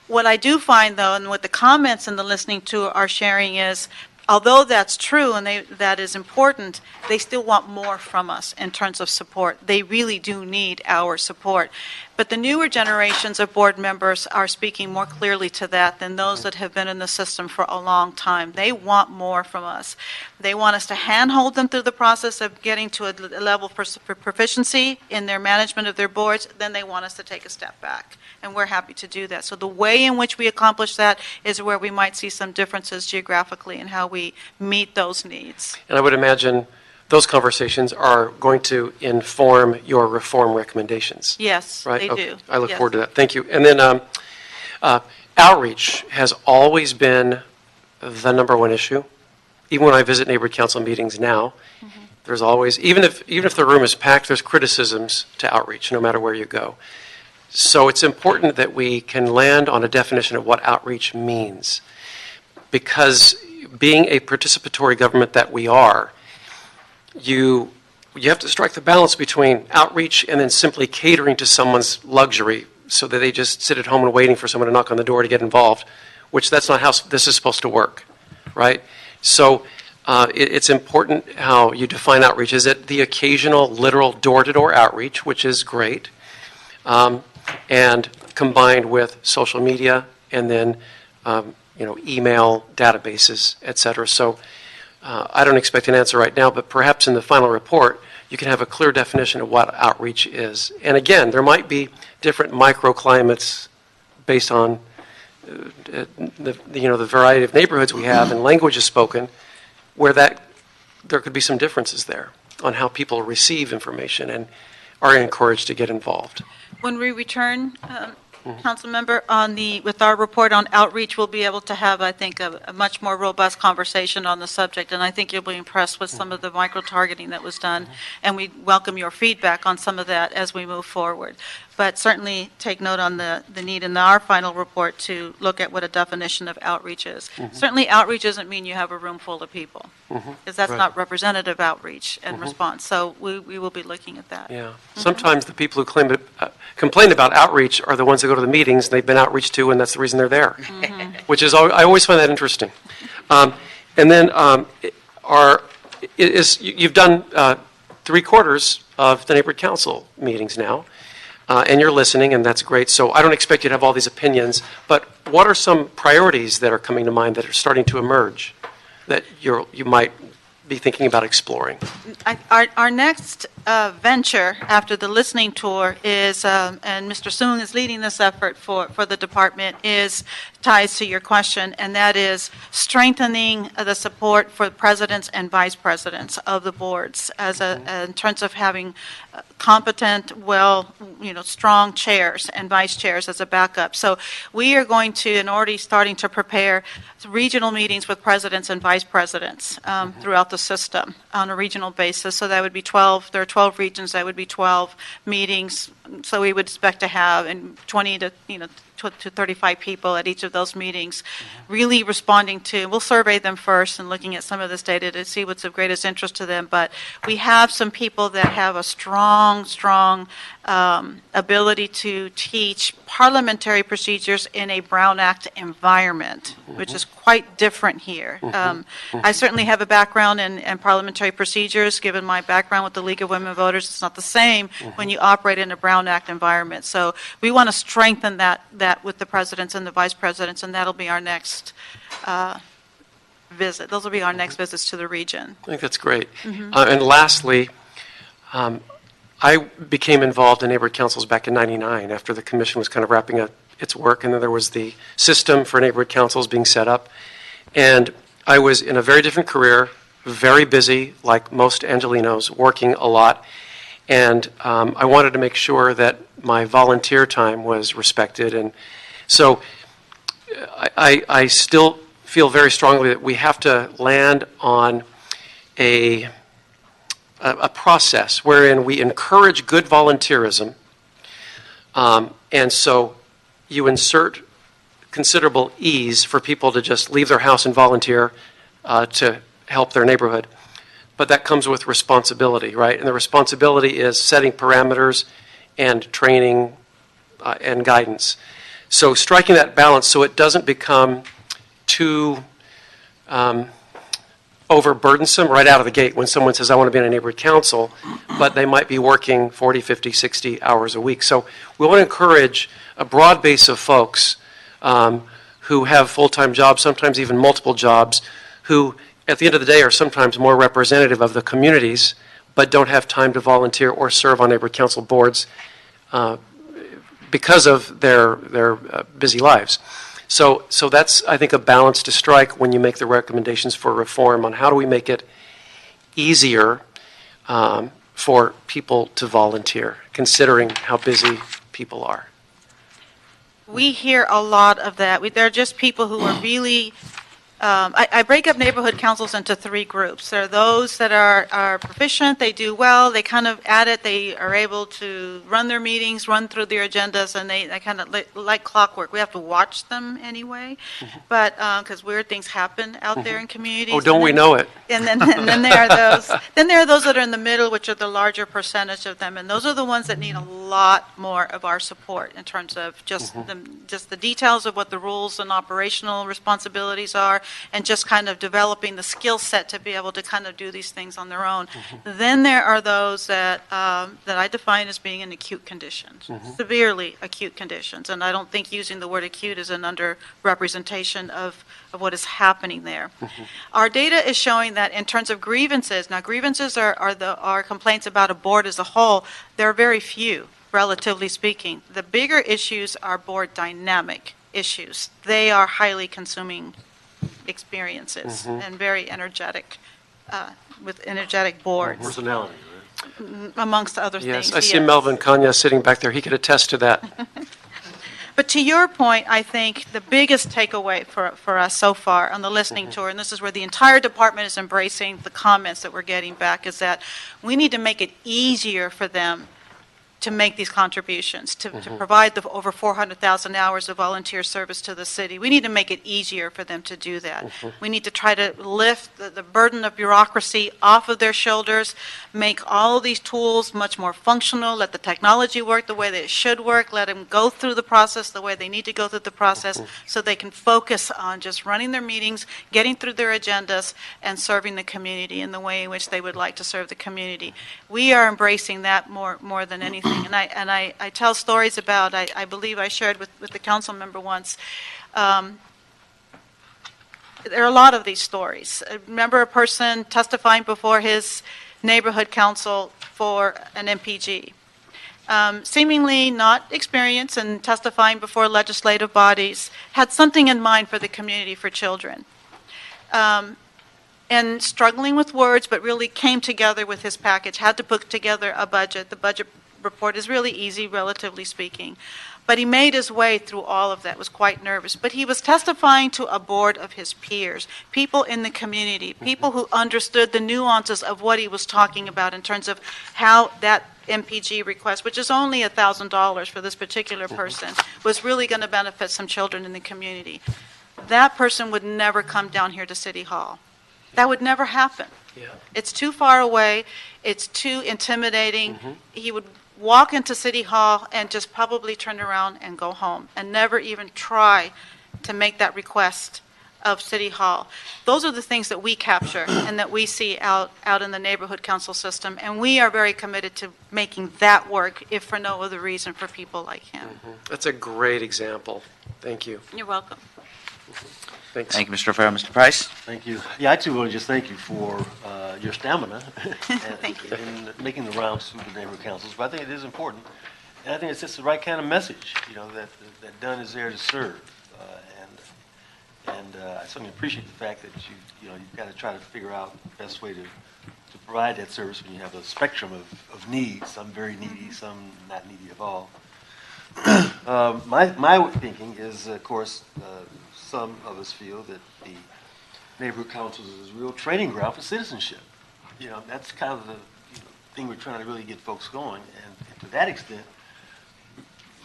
Speaker 9: What I do find, though, and what the comments and the listening to are sharing is, although that's true and that is important, they still want more from us in terms of support. They really do need our support. But the newer generations of board members are speaking more clearly to that than those that have been in the system for a long time. They want more from us. They want us to handhold them through the process of getting to a level for proficiency in their management of their boards. Then they want us to take a step back. And we're happy to do that. So the way in which we accomplish that is where we might see some differences geographically in how we meet those needs.
Speaker 13: And I would imagine those conversations are going to inform your reform recommendations.
Speaker 9: Yes,
Speaker 13: right?
Speaker 9: they
Speaker 13: Okay.
Speaker 9: do.
Speaker 13: I look
Speaker 9: Yes.
Speaker 13: forward to that. Thank you. And then outreach has always been the number one issue. Even when I visit neighborhood council meetings now, there's always, even if the room is packed, there's criticisms to outreach, no matter where you go. So it's important that we can land on a definition of what outreach means. Because being a participatory government that we are, you have to strike the balance between outreach and then simply catering to someone's luxury so that they just sit at home and waiting for someone to knock on the door to get involved, which that's not how this is supposed to work, right? So it's important how you define outreach. Is it the occasional literal door-to-door outreach, which is great, and combined with social media and then email databases, et cetera. So I don't expect an answer right now, but perhaps in the final report, you can have a clear definition of what outreach is. And again, there might be different microclimates based on the variety of neighborhoods we have and languages spoken, where there could be some differences there on how people receive information and are encouraged to get involved.
Speaker 9: When we return, Council Member, with our report on outreach, we'll be able to have, I think, a much more robust conversation on the subject, and I think you'll be impressed with some of the micro-targeting that was done, and we welcome your feedback on some of that as we move forward. But certainly take note on the need in our final report to look at what a definition of outreach is. Certainly outreach doesn't mean you have a room full of people, because that's
Speaker 13: Right.
Speaker 9: not representative outreach and response, so we will be looking at that.
Speaker 13: Yeah. Sometimes the people who complain about outreach are the ones that go to the meetings, and they've been outreached to, and that's the reason they're there, which is, I always find that interesting. And then you've done 3/4 of the neighborhood council meetings now, and you're listening, and that's great. So I don't expect you to have all these opinions, but what are some priorities that are coming to mind that are starting to emerge that you might be thinking about exploring?
Speaker 9: Our next venture after the listening tour is, and Mr. Soong is leading this effort for the department, ties to your question, and that is strengthening the support for presidents and vice presidents of the boards in terms of having competent, strong chairs and vice chairs as a backup. So we are going to, and already starting to prepare regional meetings with presidents and vice presidents throughout the system on a regional basis. So that would be 12, there are 12 regions, that would be 12 meetings. So we would expect to have 20 to to 35 people at each of those meetings, really responding to, we'll survey them first and looking at some of this data to see what's of greatest interest to them, but we have some people that have a strong ability to teach parliamentary procedures in a Brown Act environment, which is quite different here. I certainly have a background in parliamentary procedures, given my background with the League of Women Voters. It's not the same when you operate in a Brown Act environment. So we want to strengthen that with the presidents and the vice presidents, and that'll be our next visit. Those will be our next visits to the region.
Speaker 13: I think that's great. And lastly, I became involved in neighborhood councils back in '99 after the commission was kind of wrapping up its work, and then there was the system for neighborhood councils being set up. And I was in a very different career, very busy, like most Angelinos, working a lot. And I wanted to make sure that my volunteer time was respected. And so I still feel very strongly that we have to land on a process wherein we encourage good volunteerism. And so you insert considerable ease for people to just leave their house and volunteer to help their neighborhood. But that comes with responsibility, right? And the responsibility is setting parameters and training and guidance. So striking that balance so it doesn't become too overburdensome right out of the gate when someone says, I want to be in a neighborhood council, but they might be working 40, 50, 60 hours a week. So we want to encourage a broad base of folks who have full-time jobs, sometimes even multiple jobs, who at the end of the day are sometimes more representative of the communities, but don't have time to volunteer or serve on neighborhood council boards because of their busy lives. So that's, I think, a balance to strike when you make the recommendations for reform on how do we make it easier for people to volunteer, considering how busy people are.
Speaker 9: We hear a lot of that. There are just people who are really, I break up neighborhood councils into three groups. There are those that are proficient, they do well, they kind of at it, they are able to run their meetings, run through their agendas, and they kind of like clockwork. We have to watch them anyway, but because weird things happen out there in communities.
Speaker 13: Oh, don't we know it?
Speaker 9: And then there are those. Then there are those that are in the middle, which are the larger percentage of them, and those are the ones that need a lot more of our support in terms of just the details of what the rules and operational responsibilities are, and just kind of developing the skill set to be able to kind of do these things on their own. Then there are those that I define as being in acute conditions, severely acute conditions, and I don't think using the word acute is an underrepresentation of what is happening there. Our data is showing that in terms of grievances, now grievances are complaints about a board as a whole. There are very few, relatively speaking. The bigger issues are board dynamic issues. They are highly consuming experiences and very energetic, with energetic boards,
Speaker 5: Personality, right?
Speaker 9: amongst other
Speaker 13: Yes,
Speaker 9: things.
Speaker 13: I see Melvin Kanya sitting back there. He could attest to that.
Speaker 9: But to your point, I think the biggest takeaway for us so far on the listening tour, and this is where the entire department is embracing the comments that we're getting back, is that we need to make it easier for them to make these contributions, to provide the over 400,000 hours of volunteer service to the city. We need to make it easier for them to do that. We need to try to lift the burden of bureaucracy off of their shoulders, make all of these tools much more functional, let the technology work the way that it should work, let them go through the process the way they need to go through the process, so they can focus on just running their meetings, getting through their agendas, and serving the community in the way in which they would like to serve the community. We are embracing that more than anything. And I tell stories about, I believe I shared with the council member once, there are a lot of these stories. I remember a person testifying before his neighborhood council for an MPG. Seemingly not experienced in testifying before legislative bodies, had something in mind for the community, for children. And struggling with words, but really came together with his package, had to put together a budget. The budget report is really easy, relatively speaking. But he made his way through all of that, was quite nervous. But he was testifying to a board of his peers, people in the community, people who understood the nuances of what he was talking about in terms of how that MPG request, which is only $1,000 for this particular person, was really going to benefit some children in the community. That person would never come down here to City Hall. That would never happen.
Speaker 13: Yeah.
Speaker 9: It's too far away. It's too intimidating. He would walk into City Hall and just probably turn around and go home and never even try to make that request of City Hall. Those are the things that we capture and that we see out in the neighborhood council system, and we are very committed to making that work, if for no other reason, for people like him.
Speaker 13: That's a great example. Thank you.
Speaker 9: You're welcome.
Speaker 13: Thanks.
Speaker 1: Thank you, Mr. O'Farrell. Mr. Price?
Speaker 5: Thank you. Yeah, I too want to just thank you for your stamina
Speaker 9: Thank you.
Speaker 5: in making the rounds through the neighborhood councils. But I think it is important, and I think it's just the right kind of message, that Dunn is there to serve. And I certainly appreciate the fact that you've got to try to figure out the best way to provide that service when you have a spectrum of needs. Some very needy, some not needy at all. My thinking is, of course, some of us feel that the neighborhood councils is a real training ground for citizenship. That's kind of the thing we're trying to really get folks going. And to that extent,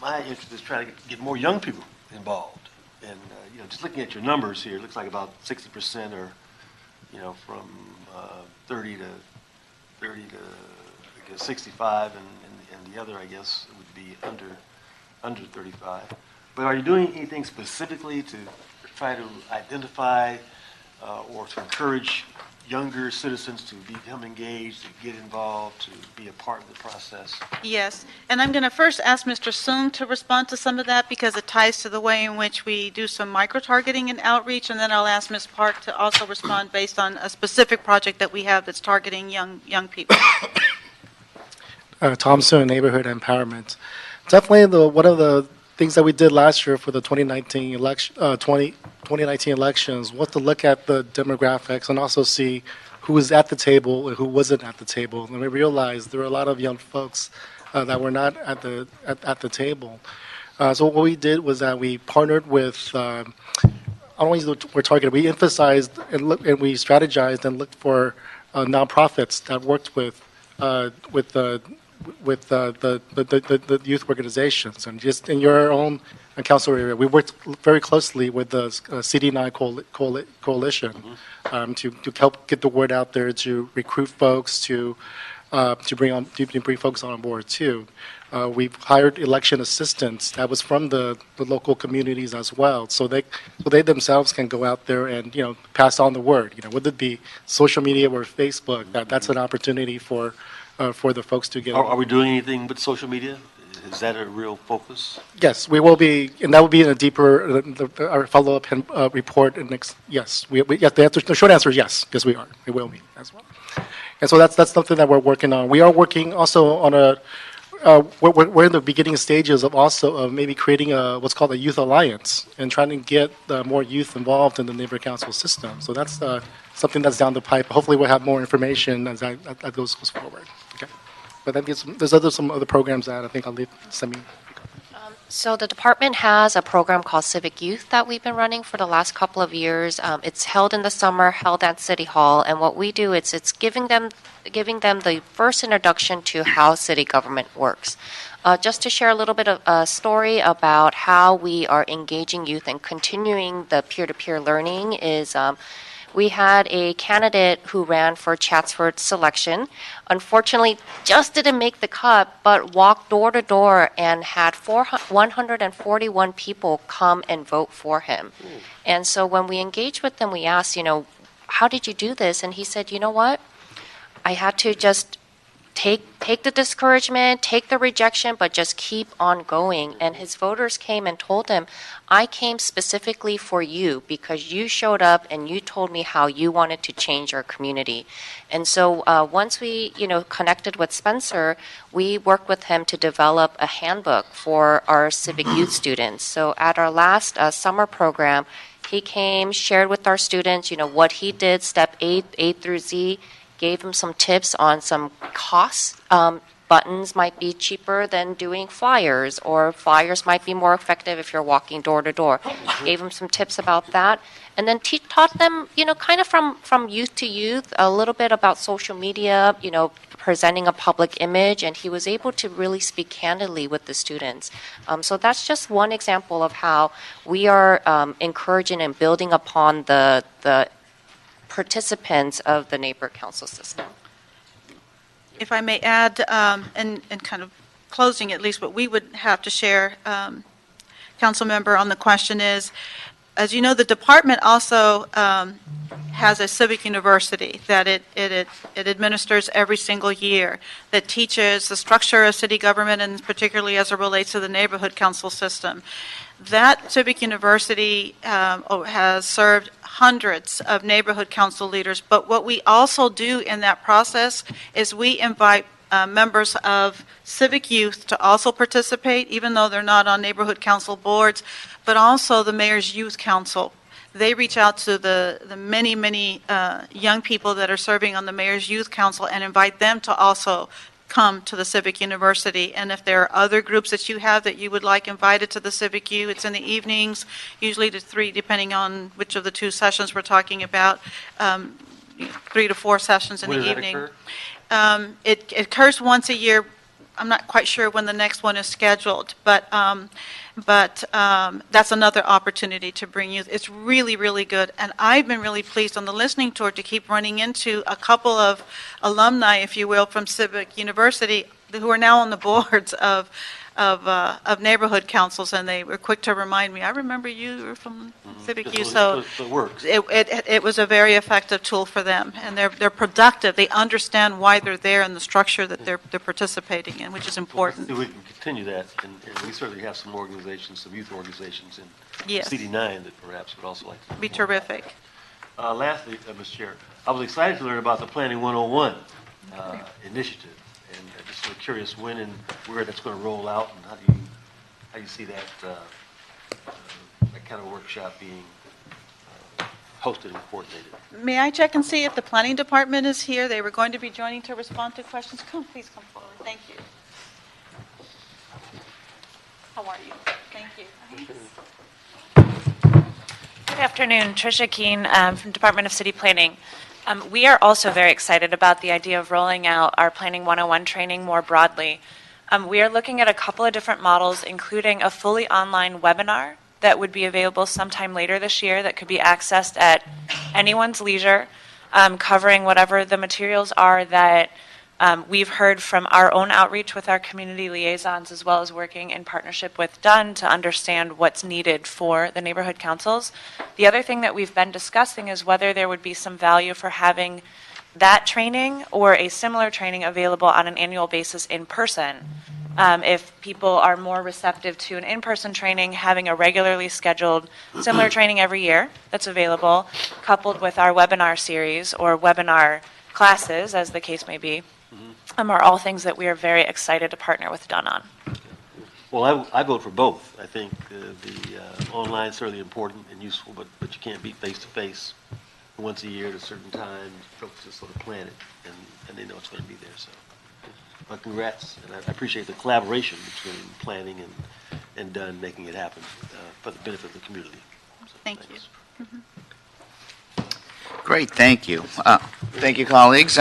Speaker 5: my interest is trying to get more young people involved. And just looking at your numbers here, it looks like about 60% are, from 30 to I guess 65, and the other, I guess, would be under 35. But are you doing anything specifically to try to identify or to encourage younger citizens to become engaged, to get involved, to be a part of the process?
Speaker 9: Yes, and I'm going to first ask Mr. Soong to respond to some of that because it ties to the way in which we do some micro-targeting and outreach, and then I'll ask Ms. Park to also respond based on a specific project that we have that's targeting young people.
Speaker 14: Tom Soong, Neighborhood Empowerment. Definitely one of the things that we did last year for the 2019 elections was to look at the demographics and also see who was at the table and who wasn't at the table. And we realized there were a lot of young folks that were not at the table. So what we did was that we partnered with, I don't want to use the word targeted, we emphasized and we strategized and looked for nonprofits that worked with the youth organizations. And just in your own council area, we worked very closely with the CD9 coalition to help get the word out there, to recruit folks, to bring folks on board too. We've hired election assistants that was from the local communities as well, so they themselves can go out there and pass on the word. Whether it be social media or Facebook, that's an opportunity for the folks to get.
Speaker 5: Are we doing anything with social media? Is that a real focus?
Speaker 14: Yes, we will be, and that will be in a deeper our follow-up report. Yes, the short answer is yes. Yes, we are. We will be as well. And so that's something that we're working on. We are working also on we're in the beginning stages of maybe creating what's called a youth alliance and trying to get more youth involved in the neighborhood council system. So that's something that's down the pipe. Hopefully, we'll have more information as that goes forward. Okay. But then there's some other programs that I think I'll leave Semi.
Speaker 12: So the department has a program called Civic Youth that we've been running for the last couple of years. It's held in the summer, held at City Hall, and what we do is it's giving them the first introduction to how city government works. Just to share a little bit of a story about how we are engaging youth and continuing the peer-to-peer learning is we had a candidate who ran for Chatsworth selection. Unfortunately, just didn't make the cut, but walked door to door and had 141 people come and vote for him. And so when we engaged with them, we asked, how did you do this? And he said, you know what? I had to just take the discouragement, take the rejection, but just keep on going. And his voters came and told him, I came specifically for you because you showed up and you told me how you wanted to change our community. And so once we, connected with Spencer, we worked with him to develop a handbook for our civic youth students. So at our last summer program, he came, shared with our students, what he did, step A through Z, gave them some tips on some costs buttons might be cheaper than doing flyers, or flyers might be more effective if you're walking door to door. Gave them some tips about that, and then taught them, kind of from youth to youth, a little bit about social media, presenting a public image, and he was able to really speak candidly with the students. So that's just one example of how we are encouraging and building upon the participants of the neighborhood council system.
Speaker 9: If I may add, and kind of closing at least what we would have to share, council member, on the question is, as you know, the department also has a civic university that it administers every single year that teaches the structure of city government, and particularly as it relates to the neighborhood council system. That civic university has served hundreds of neighborhood council leaders, but what we also do in that process is we invite members of civic youth to also participate, even though they're not on neighborhood council boards, but also the mayor's youth council. They reach out to the many young people that are serving on the mayor's youth council and invite them to also come to the Civic University. And if there are other groups that you have that you would like invited to the Civic U, it's in the evenings, usually to 3, depending on which of the 2 sessions we're talking about, 3 to 4 sessions in the evening.
Speaker 5: When does that occur?
Speaker 9: It occurs once a year. I'm not quite sure when the next one is scheduled, but that's another opportunity to bring youth. It's really, really good. And I've been really pleased on the listening tour to keep running into a couple of alumni, if you will, from Civic University who are now on the boards of neighborhood councils, and they were quick to remind me, I remember you were from Civic U. So
Speaker 5: it works.
Speaker 9: it was a very effective tool for them, and they're productive. They understand why they're there and the structure that they're participating in, which is important.
Speaker 5: We can continue that, and we certainly have some organizations, some youth organizations in
Speaker 9: Yes.
Speaker 5: CD9 that perhaps would also like to.
Speaker 9: Be terrific.
Speaker 5: Lastly, Mr. Chair, I was excited to learn about the Planning 101 initiative, and just sort of curious when and where that's going to roll out, and how you see that that kind of workshop being hosted and coordinated.
Speaker 9: May I check and see if the planning department is here? They were going to be joining to respond to questions. Please come forward. Thank you. How are you? Thank you.
Speaker 15: Good afternoon, Tricia Keene from Department of City Planning. We are also very excited about the idea of rolling out our Planning 101 training more broadly. We are looking at a couple of different models, including a fully online webinar that would be available sometime later this year that could be accessed at anyone's leisure, covering whatever the materials are that we've heard from our own outreach with our community liaisons, as well as working in partnership with Dunn to understand what's needed for the neighborhood councils. The other thing that we've been discussing is whether there would be some value for having that training or a similar training available on an annual basis in person. If people are more receptive to an in-person training, having a regularly scheduled similar training every year that's available, coupled with our webinar series or webinar classes, as the case may be, are all things that we are very excited to partner with Dunn on.
Speaker 5: Well, I vote for both. I think the online is certainly important and useful, but you can't beat face-to-face once a year at a certain time. Folks just sort of plan it, and they know it's going to be there. So, but congrats, and I appreciate the collaboration between planning and Dunn making it happen for the benefit of the community. So,
Speaker 9: Thank you.
Speaker 1: Great, thank you. Thank you, colleagues.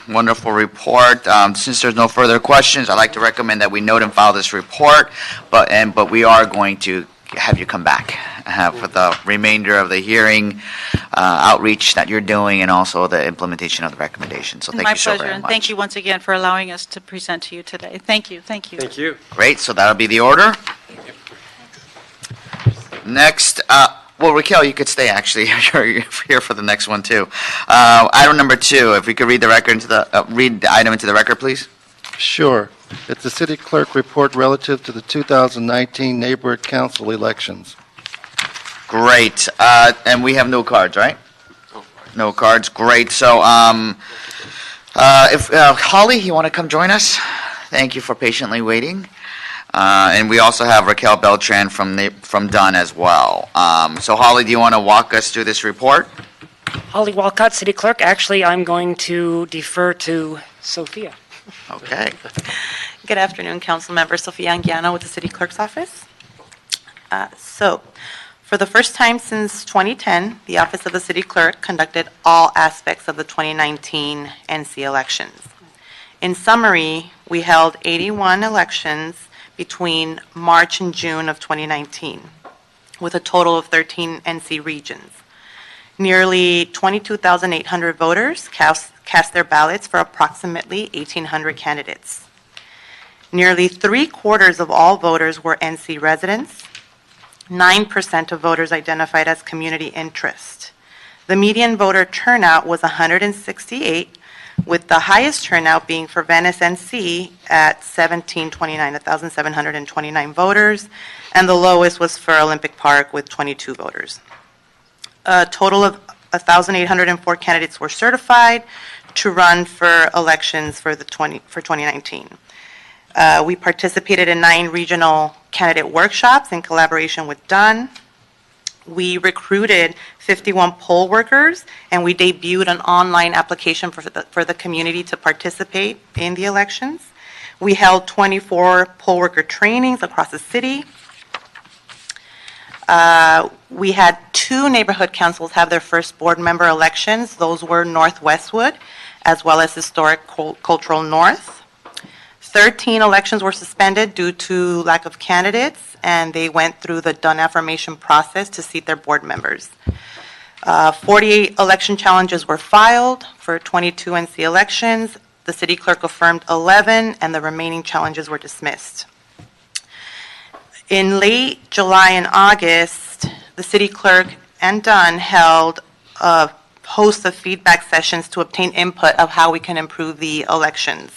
Speaker 1: Wonderful report. Since there's no further questions, I'd like to recommend that we note and file this report, but we are going to have you come back for the remainder of the hearing, outreach that you're doing, and also the implementation of the recommendations. So thank you so very much.
Speaker 9: My pleasure, and thank you once again for allowing us to present to you today. Thank you, thank you.
Speaker 13: Thank you.
Speaker 1: Great, so that'll be the order. Next, well, Raquel, you could stay, actually. You're here for the next one, too. Item number 2, if we could read the item into the record, please.
Speaker 8: Sure. It's the city clerk report relative to the 2019 neighborhood council elections.
Speaker 1: Great. And we have no cards, right? No cards. Great. So, if Holly, you want to come join us? Thank you for patiently waiting. And we also have Raquel Beltran from Dunn as well. So, Holly, do you want to walk us through this report?
Speaker 10: Holly Walcott, City Clerk. Actually, I'm going to defer to Sophia.
Speaker 1: Okay.
Speaker 16: Good afternoon, council member. Sofia Anguiano with the City Clerk's Office. So, for the first time since 2010, the Office of the City Clerk conducted all aspects of the 2019 NC elections. In summary, we held 81 elections between March and June of 2019, with a total of 13 NC regions. Nearly 22,800 voters cast their ballots for approximately 1,800 candidates. Nearly 3/4 of all voters were NC residents. 9% of voters identified as community interest. The median voter turnout was 168, with the highest turnout being for Venice NC at 1,729 voters, and the lowest was for Olympic Park with 22 voters. A total of 1,804 candidates were certified to run for elections for 2019. We participated in 9 regional candidate workshops in collaboration with Dunn. We recruited 51 poll workers, and we debuted an online application for the community to participate in the elections. We held 24 poll worker trainings across the city. We had 2 neighborhood councils have their first board member elections. Those were North Westwood, as well as Historic Cultural North. 13 elections were suspended due to lack of candidates, and they went through the Dunn affirmation process to seat their board members. 48 election challenges were filed for 22 NC elections. The city clerk affirmed 11, and the remaining challenges were dismissed. In late July and August, the city clerk and Dunn held a host of feedback sessions to obtain input of how we can improve the elections.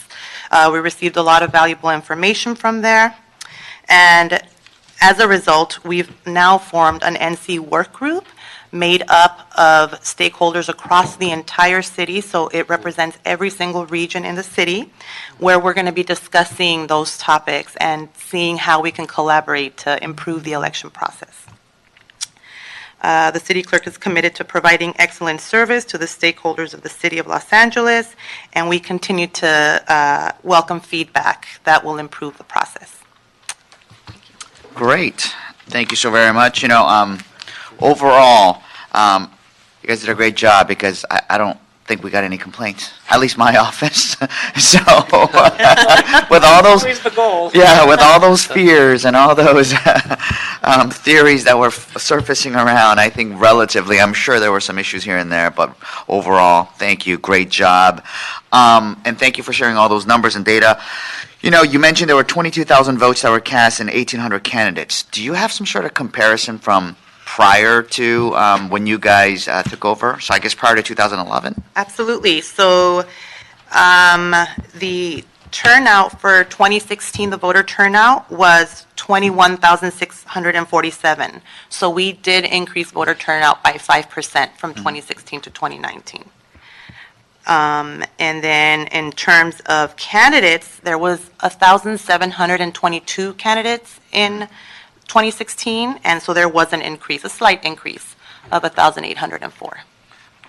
Speaker 16: We received a lot of valuable information from there, and as a result, we've now formed an NC work group made up of stakeholders across the entire city, so it represents every single region in the city, where we're going to be discussing those topics and seeing how we can collaborate to improve the election process. The city clerk is committed to providing excellent service to the stakeholders of the city of Los Angeles, and we continue to welcome feedback that will improve the process.
Speaker 1: Great. Thank you so very much. Overall, you guys did a great job because I don't think we got any complaints, at least my office. So with all those,
Speaker 10: Always the goal.
Speaker 1: yeah, with all those fears and all those theories that were surfacing around, I think relatively, I'm sure there were some issues here and there, but overall, thank you, great job. And thank you for sharing all those numbers and data. You mentioned there were 22,000 votes that were cast and 1,800 candidates. Do you have some sort of comparison from prior to when you guys took over? So I guess prior to 2011?
Speaker 16: Absolutely. So the turnout for 2016, the voter turnout was 21,647. So we did increase voter turnout by 5% from 2016 to 2019. And then in terms of candidates, there was 1,722 candidates in 2016, and so there was an increase, a slight increase of 1,804.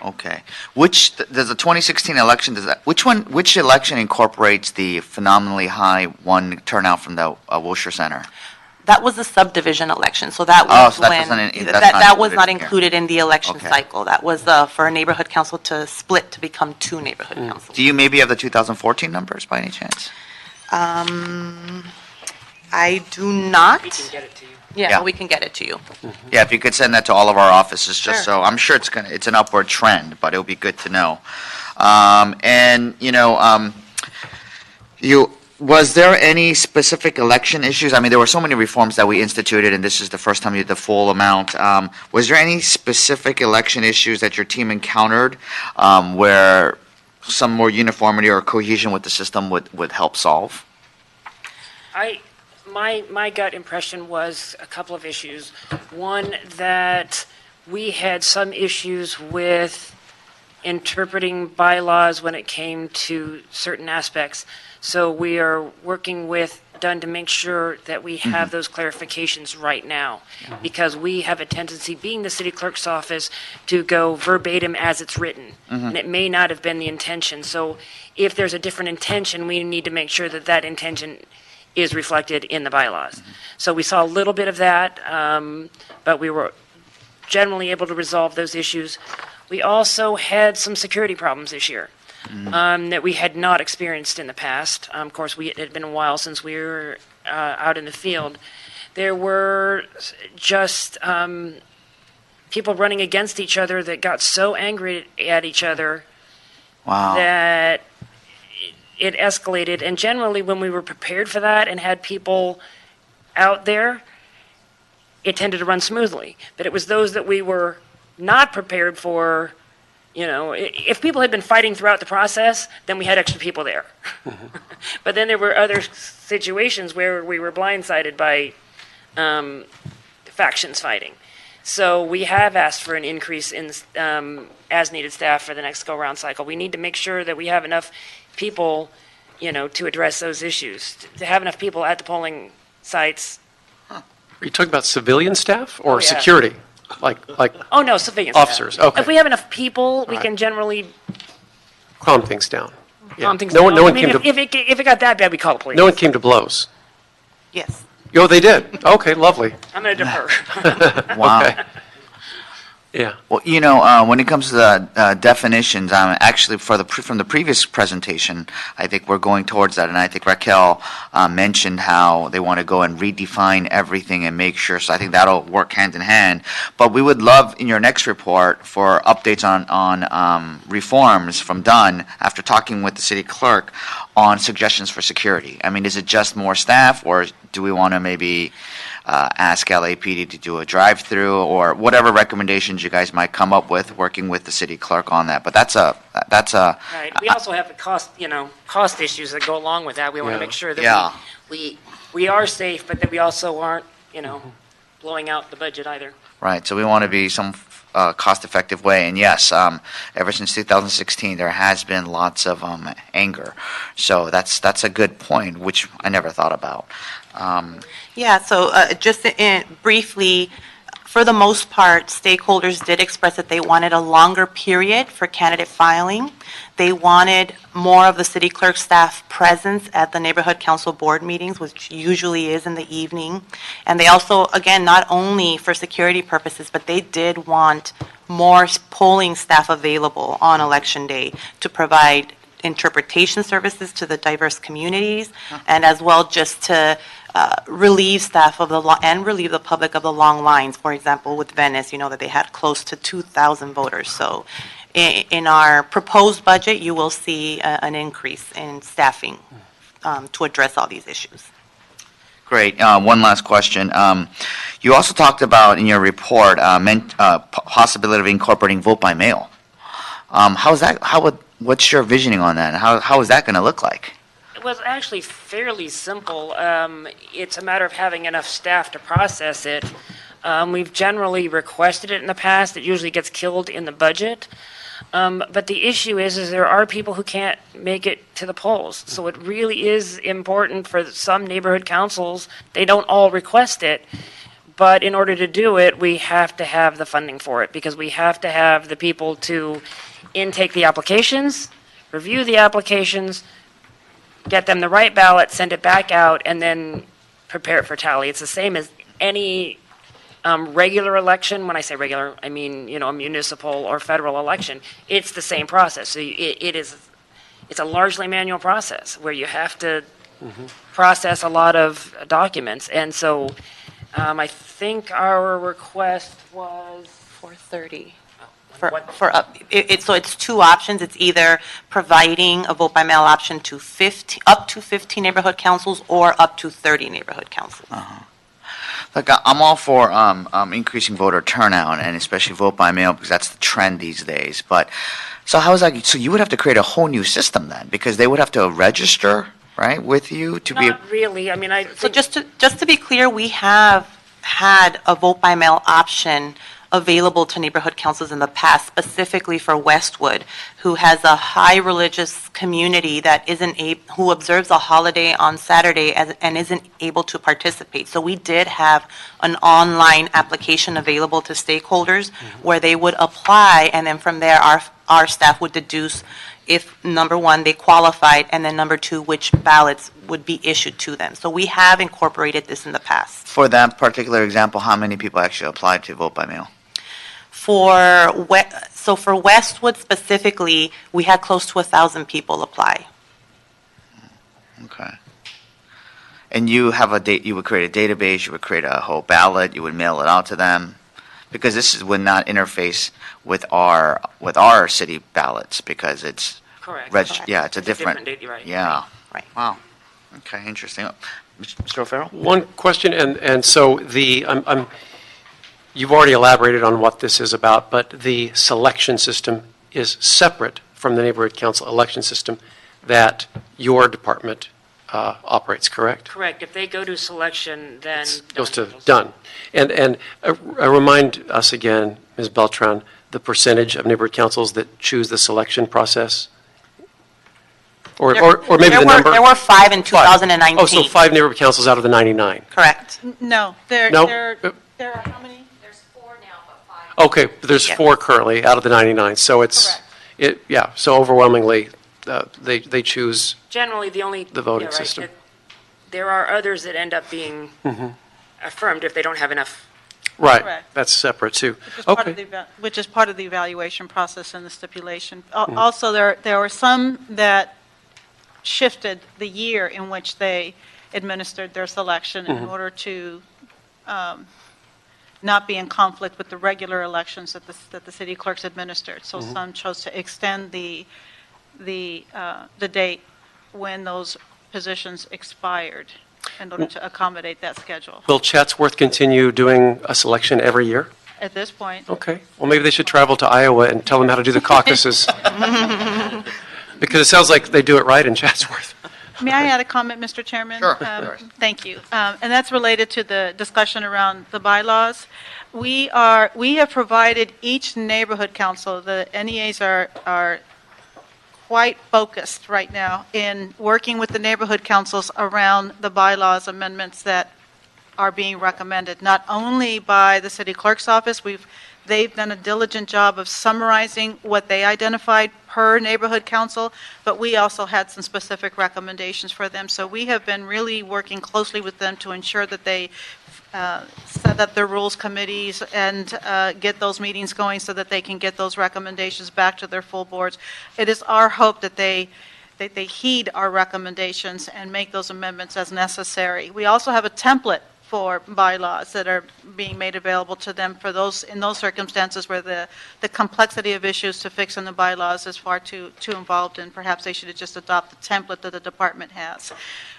Speaker 1: Okay. Does the 2016 election, which election incorporates the phenomenally high turnout from the Wilshire Center?
Speaker 16: That was a subdivision election, so that was that was not included in the election cycle. That was for a neighborhood council to split to become 2 neighborhood councils.
Speaker 1: Do you maybe have the 2014 numbers by any chance?
Speaker 16: I do not.
Speaker 10: We can get it to you.
Speaker 16: Yeah, we can get it to you.
Speaker 1: Yeah, if you could send that to all of our offices, just
Speaker 16: Sure.
Speaker 1: so, I'm sure it's an upward trend, but it'll be good to know. Was there any specific election issues? I mean, there were so many reforms that we instituted, and this is the first time you did the full amount. Was there any specific election issues that your team encountered where some more uniformity or cohesion with the system would help solve?
Speaker 10: My gut impression was a couple of issues. One, that we had some issues with interpreting bylaws when it came to certain aspects. So we are working with done to make sure that we have those clarifications right now. Because we have a tendency, being the city clerk's office, to go verbatim as it's written. And it may not have been the intention. So if there's a different intention, we need to make sure that that intention is reflected in the bylaws. So we saw a little bit of that, but we were generally able to resolve those issues. We also had some security problems this year that we had not experienced in the past. Of course, it had been a while since we were out in the field. There were just people running against each other that got so angry at each other that it escalated. And generally, when we were prepared for that and had people out there, it tended to run smoothly. But it was those that we were not prepared for. You know, if people had been fighting throughout the process, then we had extra people there. But then there were other situations where we were blindsided by factions fighting. So we have asked for an increase in as-needed staff for the next go-round cycle. We need to make sure that we have enough people, you know, to address those issues, to have enough people at the polling sites.
Speaker 13: Are you talking about civilian staff or
Speaker 10: Oh, yeah.
Speaker 13: security? Like
Speaker 10: Oh, no, civilian
Speaker 13: officers?
Speaker 10: staff.
Speaker 13: Okay.
Speaker 10: If we have enough people, we
Speaker 13: Right.
Speaker 10: can generally
Speaker 13: Calm things down. Yeah.
Speaker 10: calm things
Speaker 13: No
Speaker 10: down.
Speaker 13: one, no one
Speaker 10: I mean,
Speaker 13: came to,
Speaker 10: if it got that bad, we call the police.
Speaker 13: no one came to blows.
Speaker 16: Yes.
Speaker 13: Oh, they did? Okay, lovely.
Speaker 10: I'm going to defer.
Speaker 1: Wow.
Speaker 13: Okay. Yeah.
Speaker 1: Well, you know, when it comes to the definitions, actually from the previous presentation, I think we're going towards that, and I think Raquel mentioned how they want to go and redefine everything and make sure. So I think that'll work hand in hand. But we would love in your next report for updates on reforms from Dunn after talking with the city clerk on suggestions for security. I mean, is it just more staff, or do we want to maybe ask LAPD to do a drive-through, or whatever recommendations you guys might come up with, working with the city clerk on that. But that's a
Speaker 10: Right. We also have the cost issues that go along with that. We want to
Speaker 13: Yeah.
Speaker 10: make sure that
Speaker 1: Yeah.
Speaker 10: we are safe, but that we also aren't, blowing out the budget either.
Speaker 1: right. So we want to be some cost-effective way. And yes, ever since 2016, there has been lots of anger. So that's a good point, which I never thought about.
Speaker 16: Yeah, so just briefly, for the most part, stakeholders did express that they wanted a longer period for candidate filing. They wanted more of the city clerk staff presence at the neighborhood council board meetings, which usually is in the evening. And they also, again, not only for security purposes, but they did want more polling staff available on election day to provide interpretation services to the diverse communities, and as well just to relieve staff of and relieve the public of the long lines. For example, with Venice, that they had close to 2,000 voters. So in our proposed budget, you will see an increase in staffing to address all these issues.
Speaker 1: Great. One last question. You also talked about in your report possibility of incorporating vote by mail. How's that? What's your visioning on that? How is that going to look like?
Speaker 10: It was actually fairly simple. It's a matter of having enough staff to process it. We've generally requested it in the past. It usually gets killed in the budget. But the issue is there are people who can't make it to the polls. So it really is important for some neighborhood councils. They don't all request it. But in order to do it, we have to have the funding for it, because we have to have the people to intake the applications, review the applications, get them the right ballot, send it back out, and then prepare it for tally. It's the same as any regular election. When I say regular, I mean, a municipal or federal election. It's the same process. So it's a largely manual process where you have to process a lot of documents. And so I think our request was
Speaker 16: 430. So it's two options. It's either providing a vote by mail option to up to 15 neighborhood councils or up to 30 neighborhood councils.
Speaker 1: Look, I'm all for increasing voter turnout, and especially vote by mail, because that's the trend these days. But so how is that? So you would have to create a whole new system then, because they would have to register, right, with you to be.
Speaker 10: Not really. I mean,
Speaker 16: So just to be clear, we have had a vote by mail option available to neighborhood councils in the past, specifically for Westwood, who has a high religious community that who observes a holiday on Saturday and isn't able to participate. So we did have an online application available to stakeholders where they would apply, and then from there, our staff would deduce if, number one, they qualified, and then number two, which ballots would be issued to them. So we have incorporated this in the past.
Speaker 1: For that particular example, how many people actually applied to vote by mail?
Speaker 16: For Westwood specifically, we had close to 1,000 people apply.
Speaker 1: Okay. And you have you would create a database, you would create a whole ballot, you would mail it out to them? Because this would not interface with our city ballots, because it's
Speaker 10: Correct.
Speaker 1: yeah, it's a different
Speaker 10: date, right.
Speaker 1: yeah.
Speaker 16: Right.
Speaker 1: Wow. Okay, interesting. Mr. O'Farrell?
Speaker 13: One question, and so you've already elaborated on what this is about, but the selection system is separate from the neighborhood council election system that your department operates, correct?
Speaker 10: Correct. If they go to selection, then.
Speaker 13: Goes to done. And remind us again, Ms. Beltran, the percentage of neighborhood councils that choose the selection process? Or maybe the number?
Speaker 16: There were 5 in 2019.
Speaker 13: Oh, so 5 neighborhood councils out of the 99.
Speaker 16: Correct.
Speaker 9: No, there
Speaker 13: No?
Speaker 9: are how many?
Speaker 13: Okay, there's 4 currently out of the 99. So so overwhelmingly, they choose
Speaker 10: Generally,
Speaker 13: the voting system.
Speaker 10: There are others that end up being affirmed if they don't have enough.
Speaker 13: Right,
Speaker 9: Correct.
Speaker 13: that's separate too.
Speaker 9: Which is part of the evaluation process and the stipulation. Also, there were some that shifted the year in which they administered their selection in order to not be in conflict with the regular elections that the city clerks administered. So some chose to extend the date when those positions expired in order to accommodate that schedule.
Speaker 13: Will Chatsworth continue doing a selection every year?
Speaker 9: At this point,
Speaker 13: Okay, well, maybe they should travel to Iowa and tell them how to do the caucuses. Because it sounds like they do it right in Chatsworth.
Speaker 9: may I add a comment, Mr. Chairman?
Speaker 1: Sure.
Speaker 9: Thank you. And that's related to the discussion around the bylaws. We have provided each neighborhood council, the NEAs are quite focused right now in working with the neighborhood councils around the bylaws amendments that are being recommended, not only by the city clerk's office. They've done a diligent job of summarizing what they identified per neighborhood council, but we also had some specific recommendations for them. So we have been really working closely with them to ensure that they set up their rules committees and get those meetings going so that they can get those recommendations back to their full boards. It is our hope that they heed our recommendations and make those amendments as necessary. We also have a template for bylaws that are being made available to them for those, in those circumstances where the complexity of issues to fix in the bylaws is far too involved, and perhaps they should just adopt the template that the department has.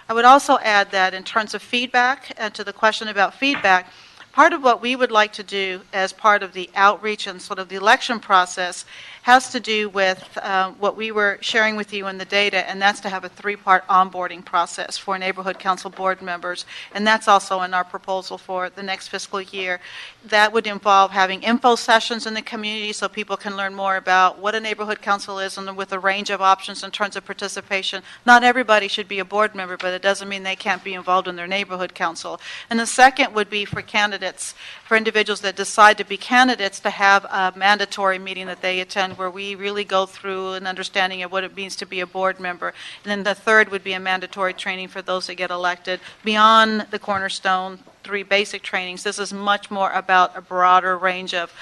Speaker 9: I would also add that in terms of feedback, and to the question about feedback, part of what we would like to do as part of the outreach and sort of the election process has to do with what we were sharing with you in the data, and that's to have a 3-part onboarding process for neighborhood council board members, and that's also in our proposal for the next fiscal year. That would involve having info sessions in the community so people can learn more about what a neighborhood council is, and with a range of options in terms of participation. Not everybody should be a board member, but it doesn't mean they can't be involved in their neighborhood council. And the second would be for candidates, for individuals that decide to be candidates, to have a mandatory meeting that they attend where we really go through an understanding of what it means to be a board member. And then the third would be a mandatory training for those that get elected. Beyond the Cornerstone 3 basic trainings, this is much more about a broader range of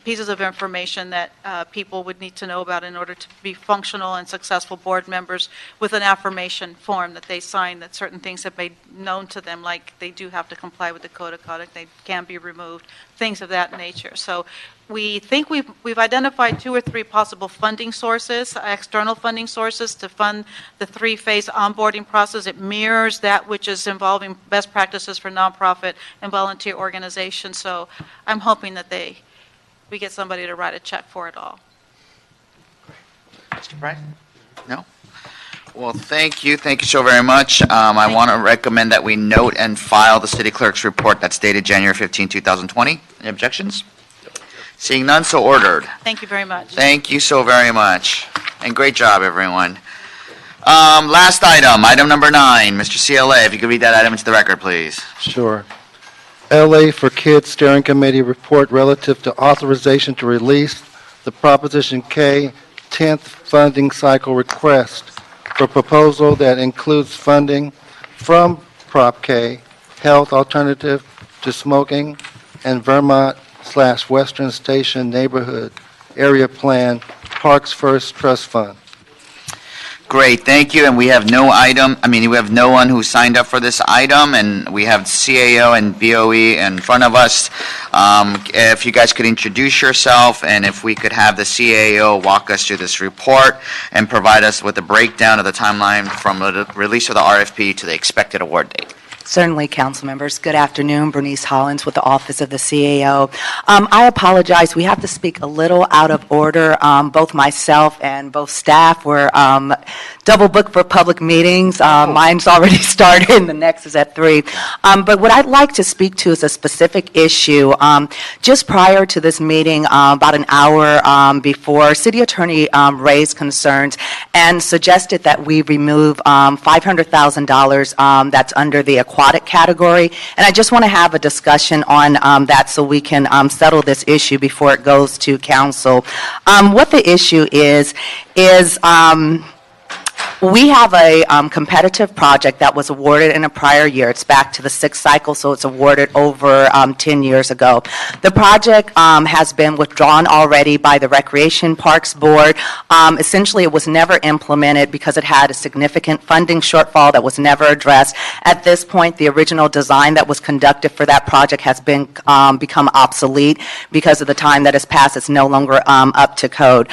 Speaker 9: pieces of information that people would need to know about in order to be functional and successful board members, with an affirmation form that they sign that certain things have been known to them, like they do have to comply with the code of conduct, they can be removed, things of that nature. So we think we've identified 2 or 3 possible funding sources, external funding sources, to fund the 3-phase onboarding process. It mirrors that which is involving best practices for nonprofit and volunteer organizations. So I'm hoping that we get somebody to write a check for it all.
Speaker 1: Mr. Price? No? Well, thank you so very much. I want to recommend that we note and file the city clerk's report that's dated January 15, 2020. Any objections? Seeing none, so ordered.
Speaker 9: Thank you very much.
Speaker 1: Thank you so very much. And great job, everyone. Last item, item number 9. Mr. CLA, if you could read that item into the record, please.
Speaker 8: Sure. LA for Kids Steering Committee report relative to authorization to release the Proposition K 10th funding cycle request for proposal that includes funding from Prop K, Health Alternative to Smoking, and Vermont/Western Station Neighborhood Area Plan Parks First Trust Fund.
Speaker 1: Great, thank you, and we have no one who signed up for this item, and we have CAO and BOE in front of us. If you guys could introduce yourself, and if we could have the CAO walk us through this report and provide us with a breakdown of the timeline from the release of the RFP to the expected award date.
Speaker 17: Certainly, council members. Good afternoon. Bernice Hollins with the Office of the CAO. I apologize. We have to speak a little out of order. Both myself and both staff were double booked for public meetings. Mine's already started and the next is at 3. But what I'd like to speak to is a specific issue. Just prior to this meeting, about an hour before, City Attorney raised concerns and suggested that we remove $500,000 that's under the aquatic category, and I just want to have a discussion on that so we can settle this issue before it goes to council. What the issue is we have a competitive project that was awarded in a prior year. It's back to the 6th cycle, so it's awarded over 10 years ago. The project has been withdrawn already by the Recreation Parks Board. Essentially, it was never implemented because it had a significant funding shortfall that was never addressed. At this point, the original design that was conducted for that project has been become obsolete because of the time that has passed. It's no longer up to code.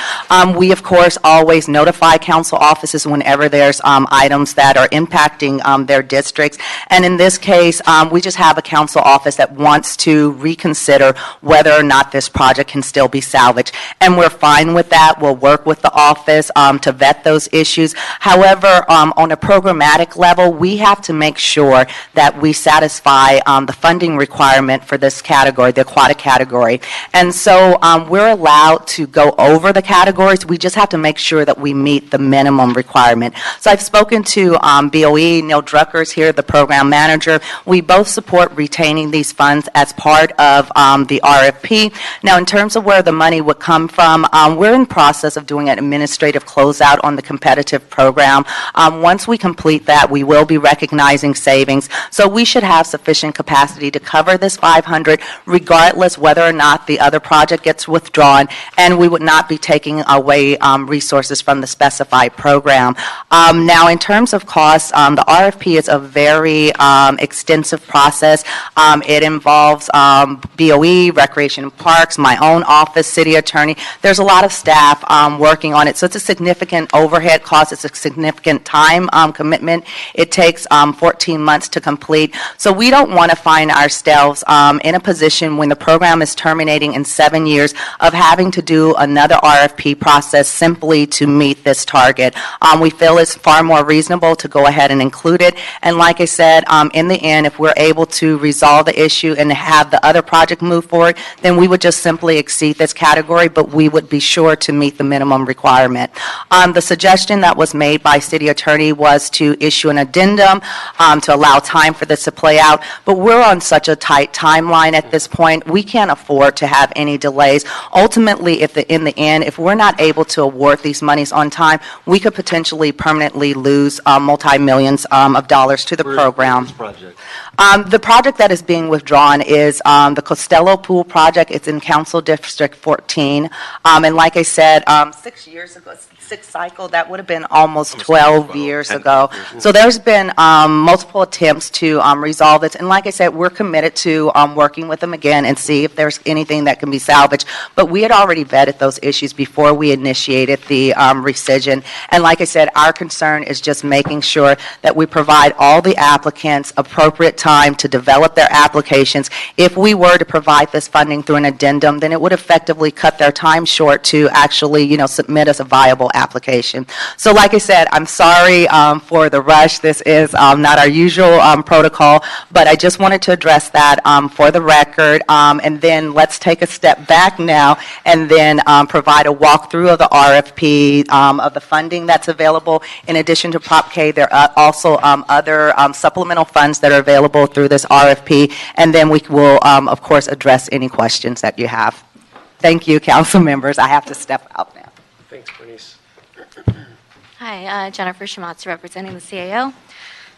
Speaker 17: We, of course, always notify council offices whenever there's items that are impacting their districts. And in this case, we just have a council office that wants to reconsider whether or not this project can still be salvaged. And we're fine with that. We'll work with the office to vet those issues. However, on a programmatic level, we have to make sure that we satisfy the funding requirement for this category, the aquatic category. And so we're allowed to go over the categories. We just have to make sure that we meet the minimum requirement. So I've spoken to BOE, Neil Druckers here, the program manager. We both support retaining these funds as part of the RFP. Now, in terms of where the money would come from, we're in process of doing an administrative closeout on the competitive program. Once we complete that, we will be recognizing savings. So we should have sufficient capacity to cover this $500, regardless whether or not the other project gets withdrawn, and we would not be taking away resources from the specified program. Now, in terms of costs, the RFP is a very extensive process. It involves BOE, Recreation and Parks, my own office, City Attorney. There's a lot of staff working on it, so it's a significant overhead cost. It's a significant time commitment. It takes 14 months to complete. So we don't want to find ourselves in a position when the program is terminating in 7 years of having to do another RFP process simply to meet this target. We feel it's far more reasonable to go ahead and include it. And like I said, in the end, if we're able to resolve the issue and have the other project move forward, then we would just simply exceed this category, but we would be sure to meet the minimum requirement. The suggestion that was made by City Attorney was to issue an addendum to allow time for this to play out, but we're on such a tight timeline at this point, we can't afford to have any delays. Ultimately, in the end, if we're not able to award these monies on time, we could potentially permanently lose multi-millions of dollars to the program. The project that is being withdrawn is the Costello Pool project. It's in Council District 14. And like I said, 6 years ago, 6th cycle, that would have been almost 12 years ago. So there's been multiple attempts to resolve this. And like I said, we're committed to working with them again and see if there's anything that can be salvaged. But we had already vetted those issues before we initiated the rescission. And like I said, our concern is just making sure that we provide all the applicants appropriate time to develop their applications. If we were to provide this funding through an addendum, then it would effectively cut their time short to actually, submit us a viable application. So like I said, I'm sorry for the rush. This is not our usual protocol, but I just wanted to address that for the record. And then let's take a step back now and then provide a walkthrough of the RFP, of the funding that's available. In addition to Prop K, there are also other supplemental funds that are available through this RFP. And then we will, of course, address any questions that you have. Thank you, council members. I have to step out now.
Speaker 13: Thanks, Bernice.
Speaker 18: Hi, Jennifer Shimatsu representing the CAO.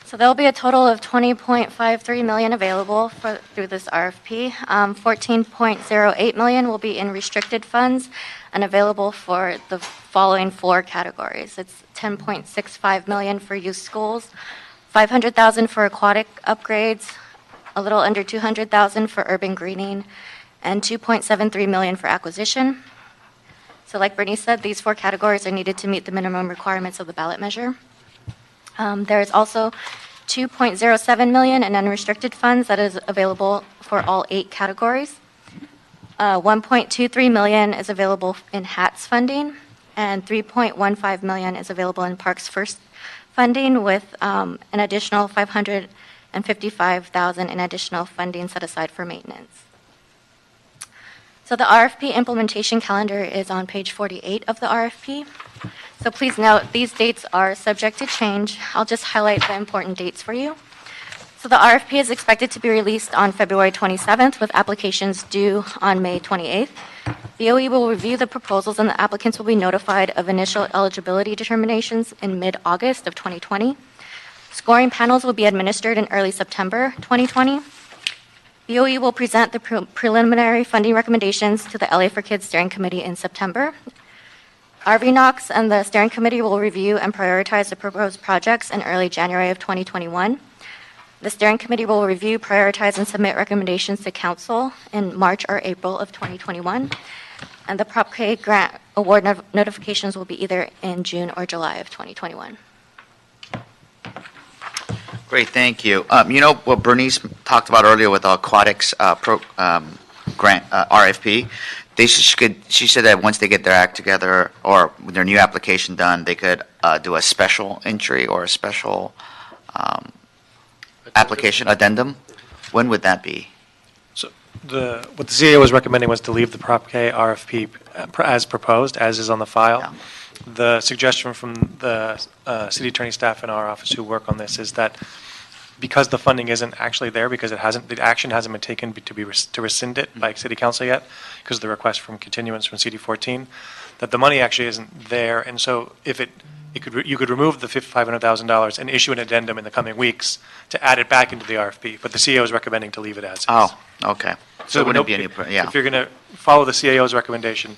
Speaker 18: So there'll be a total of $20.53 million available through this RFP. $14.08 million will be in restricted funds and available for the following 4 categories. It's $10.65 million for youth schools, $500,000 for aquatic upgrades, a little under $200,000 for urban greening, and $2.73 million for acquisition. So like Bernice said, these 4 categories are needed to meet the minimum requirements of the ballot measure. There is also $2.07 million in unrestricted funds that is available for all 8 categories. $1.23 million is available in HATS funding, and $3.15 million is available in Parks First funding, with an additional $555,000 in additional funding set aside for maintenance. So the RFP implementation calendar is on page 48 of the RFP. So please note, these dates are subject to change. I'll just highlight the important dates for you. So the RFP is expected to be released on February 27th, with applications due on May 28th. BOE will review the proposals, and the applicants will be notified of initial eligibility determinations in mid-August of 2020. Scoring panels will be administered in early September 2020. BOE will present the preliminary funding recommendations to the LA for Kids Steering Committee in September. RVNOX and the Steering Committee will review and prioritize the proposed projects in early January of 2021. The Steering Committee will review, prioritize, and submit recommendations to Council in March or April of 2021. And the Prop K grant award notifications will be either in June or July of 2021.
Speaker 1: Great, thank you. You know what Bernice talked about earlier with the aquatics grant RFP? She said that once they get their act together or their new application done, they could do a special entry or a special application addendum. When would that be?
Speaker 19: So what the CAO was recommending was to leave the Prop K RFP as proposed, as is on the file.
Speaker 1: Yeah.
Speaker 19: The suggestion from the city attorney staff in our office who work on this is that because the funding isn't actually there, because the action hasn't been taken to rescind it by city council yet, because of the request from continuance from CD14, that the money actually isn't there, and so if you could remove the $500,000 and issue an addendum in the coming weeks to add it back into the RFP, but the CAO is recommending to leave it as is.
Speaker 1: Oh, okay. So it wouldn't be any, yeah.
Speaker 19: If you're going to follow the CAO's recommendation,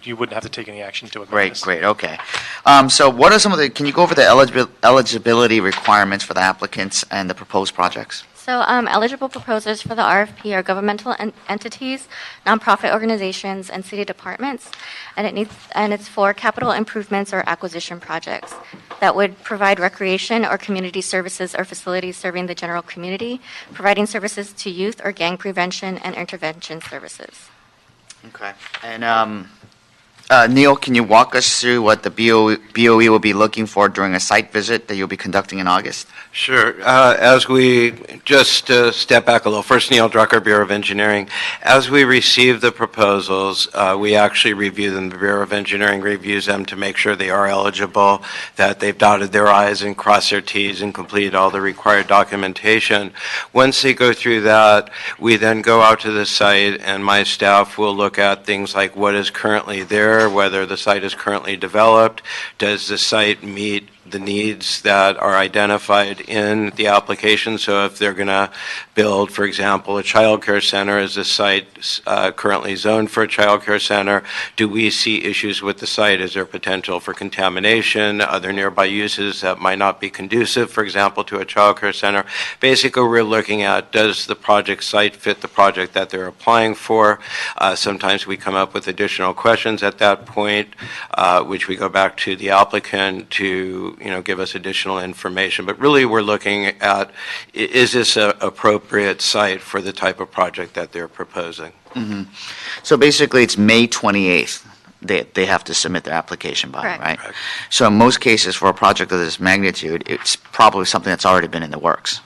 Speaker 19: you wouldn't have to take any action to agree.
Speaker 1: Great, okay. So what are some of can you go over the eligibility requirements for the applicants and the proposed projects?
Speaker 18: So eligible proposers for the RFP are governmental entities, nonprofit organizations, and city departments, and it's for capital improvements or acquisition projects that would provide recreation or community services or facilities serving the general community, providing services to youth or gang prevention and intervention services.
Speaker 1: Okay. And Neil, can you walk us through what the BOE will be looking for during a site visit that you'll be conducting in August?
Speaker 20: Sure. As we just step back a little, first Neil Drucker, Bureau of Engineering. As we receive the proposals, we actually review them. The Bureau of Engineering reviews them to make sure they are eligible, that they've dotted their I's and crossed their T's and completed all the required documentation. Once they go through that, we then go out to the site, and my staff will look at things like what is currently there, whether the site is currently developed, does the site meet the needs that are identified in the application. So if they're going to build, for example, a child care center, is the site currently zoned for a child care center? Do we see issues with the site? Is there potential for contamination, other nearby uses that might not be conducive, for example, to a child care center? Basically, we're looking at, does the project site fit the project that they're applying for? Sometimes we come up with additional questions at that point, which we go back to the applicant to give us additional information. But really, we're looking at, is this an appropriate site for the type of project that they're proposing?
Speaker 1: So basically, it's May 28th. They have to submit their application by,
Speaker 18: Correct.
Speaker 1: right? So in most cases, for a project of this magnitude, it's probably something that's already been in the works,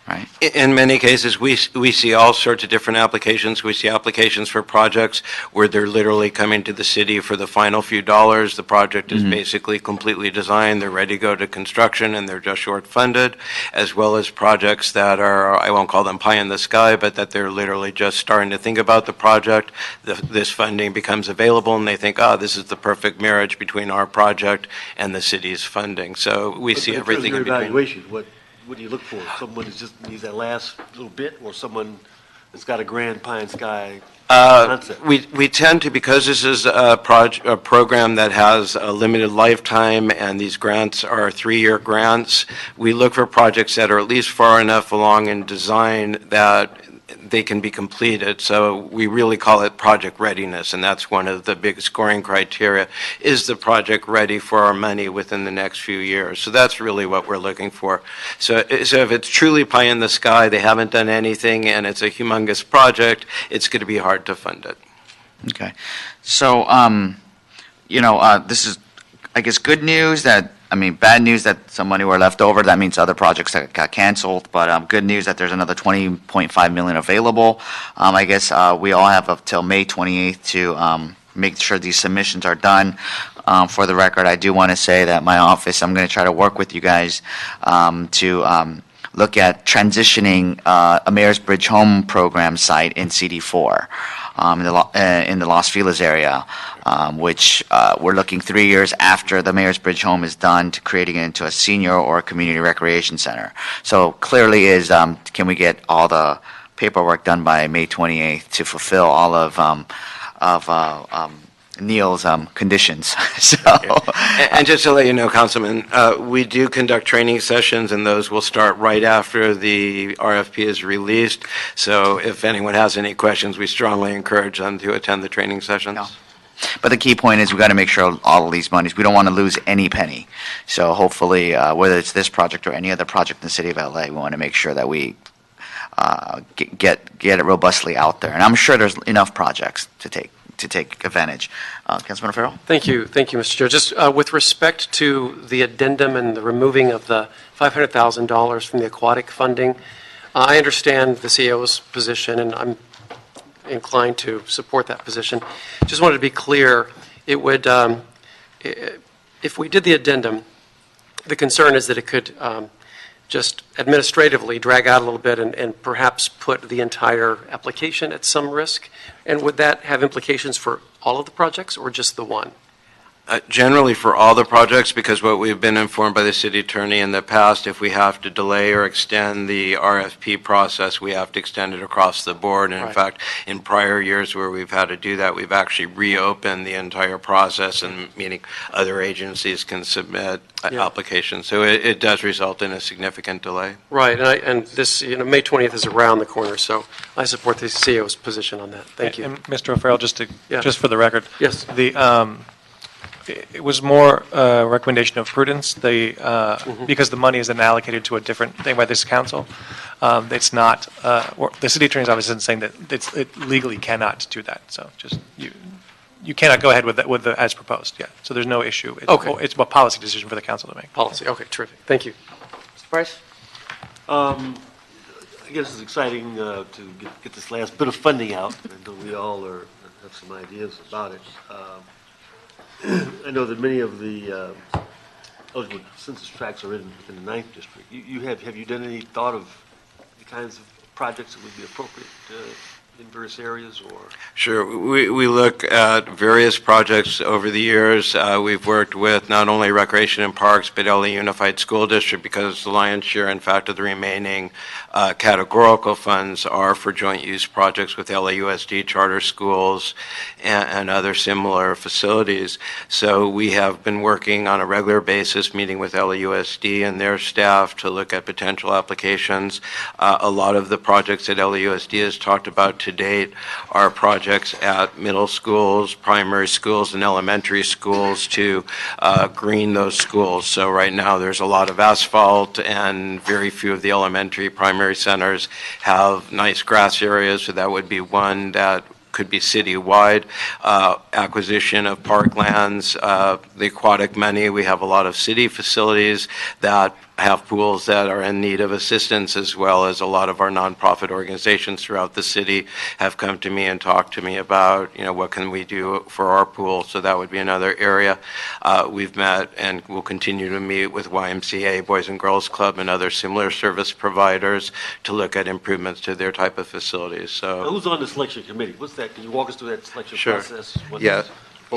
Speaker 1: right?
Speaker 20: In many cases, we see all sorts of different applications. We see applications for projects where they're literally coming to the city for the final few dollars. The project is basically completely designed, they're ready to go to construction, and they're just short funded, as well as projects that are, I won't call them pie in the sky, but that they're literally just starting to think about the project. This funding becomes available, and they think, this is the perfect marriage between our project and the city's funding. So we see everything in between.
Speaker 5: Evaluation, what do you look for? Someone who just needs that last little bit, or someone that's got a grand pie in the sky concept?
Speaker 20: We tend to, because this is a program that has a limited lifetime, and these grants are 3-year grants, we look for projects that are at least far enough along in design that they can be completed. So we really call it project readiness, and that's one of the big scoring criteria. Is the project ready for our money within the next few years? So that's really what we're looking for. So if it's truly pie in the sky, they haven't done anything, and it's a humongous project, it's going to be hard to fund it.
Speaker 1: Okay. So, this is, I guess, good news bad news that some money were left over. That means other projects that got canceled, but good news that there's another $20.5 million available. I guess we all have up till May 28th to make sure these submissions are done. For the record, I do want to say that my office, I'm going to try to work with you guys to look at transitioning a Mayor's Bridge Home program site in CD4 in the Los Feliz area, which we're looking 3 years after the Mayor's Bridge Home is done to creating it into a senior or a community recreation center. So clearly is, can we get all the paperwork done by May 28th to fulfill all of Neil's conditions. So,
Speaker 20: and just to let you know, Councilman, we do conduct training sessions, and those will start right after the RFP is released. So if anyone has any questions, we strongly encourage them to attend the training sessions.
Speaker 1: But the key point is we got to make sure all of these monies, we don't want to lose any penny. So hopefully, whether it's this project or any other project in the city of LA, we want to make sure that we get it robustly out there. And I'm sure there's enough projects to take advantage. Councilman O'Farrell?
Speaker 13: Thank you, Mr. Chair. Just with respect to the addendum and the removing of the $500,000 from the aquatic funding, I understand the CEO's position, and I'm inclined to support that position. Just wanted to be clear, it would, if we did the addendum, the concern is that it could just administratively drag out a little bit and perhaps put the entire application at some risk. And would that have implications for all of the projects or just the one?
Speaker 20: Generally for all the projects, because what we've been informed by the city attorney in the past, if we have to delay or extend the RFP process, we have to extend it across the board. And in fact, in prior years where we've had to do that, we've actually reopened the entire process, and meaning other agencies can submit applications. So it does result in a significant delay.
Speaker 13: Right, and this, May 20th is around the corner, so I support the CEO's position on that. Thank you.
Speaker 19: And Mr. O'Farrell, just for the record.
Speaker 13: Yes.
Speaker 19: It was more a recommendation of prudence. Because the money is then allocated to a different thing by this council. It's not. The city attorney's office isn't saying that it legally cannot do that. So just you cannot go ahead with the as proposed. Yeah. So there's no issue. It's a policy decision for the council to make.
Speaker 13: Policy. Okay. Terrific. Thank you.
Speaker 1: Mr. Price?
Speaker 5: I guess it's exciting to get this last bit of funding out, and we all have some ideas about it. I know that many of the eligible census tracts are in the 9th district. Have you done any thought of the kinds of projects that would be appropriate in various areas, or?
Speaker 20: Sure. We look at various projects over the years. We've worked with not only Recreation and Parks, but LA Unified School District, because the lion's share, in fact, of the remaining categorical funds are for joint use projects with LAUSD charter schools and other similar facilities. So we have been working on a regular basis, meeting with LAUSD and their staff to look at potential applications. A lot of the projects that LAUSD has talked about to date are projects at middle schools, primary schools, and elementary schools to green those schools. So right now, there's a lot of asphalt, and very few of the elementary primary centers have nice grass areas, so that would be one that could be citywide. Acquisition of parklands, the aquatic money, we have a lot of city facilities that have pools that are in need of assistance, as well as a lot of our nonprofit organizations throughout the city have come to me and talked to me about, what can we do for our pool? So that would be another area. We've met and will continue to meet with YMCA, Boys and Girls Club, and other similar service providers to look at improvements to their type of facilities.
Speaker 5: Now,
Speaker 20: So,
Speaker 5: who's on the selection committee? What's that? Can you walk us through that selection
Speaker 20: Sure.
Speaker 5: process? When
Speaker 20: Yeah.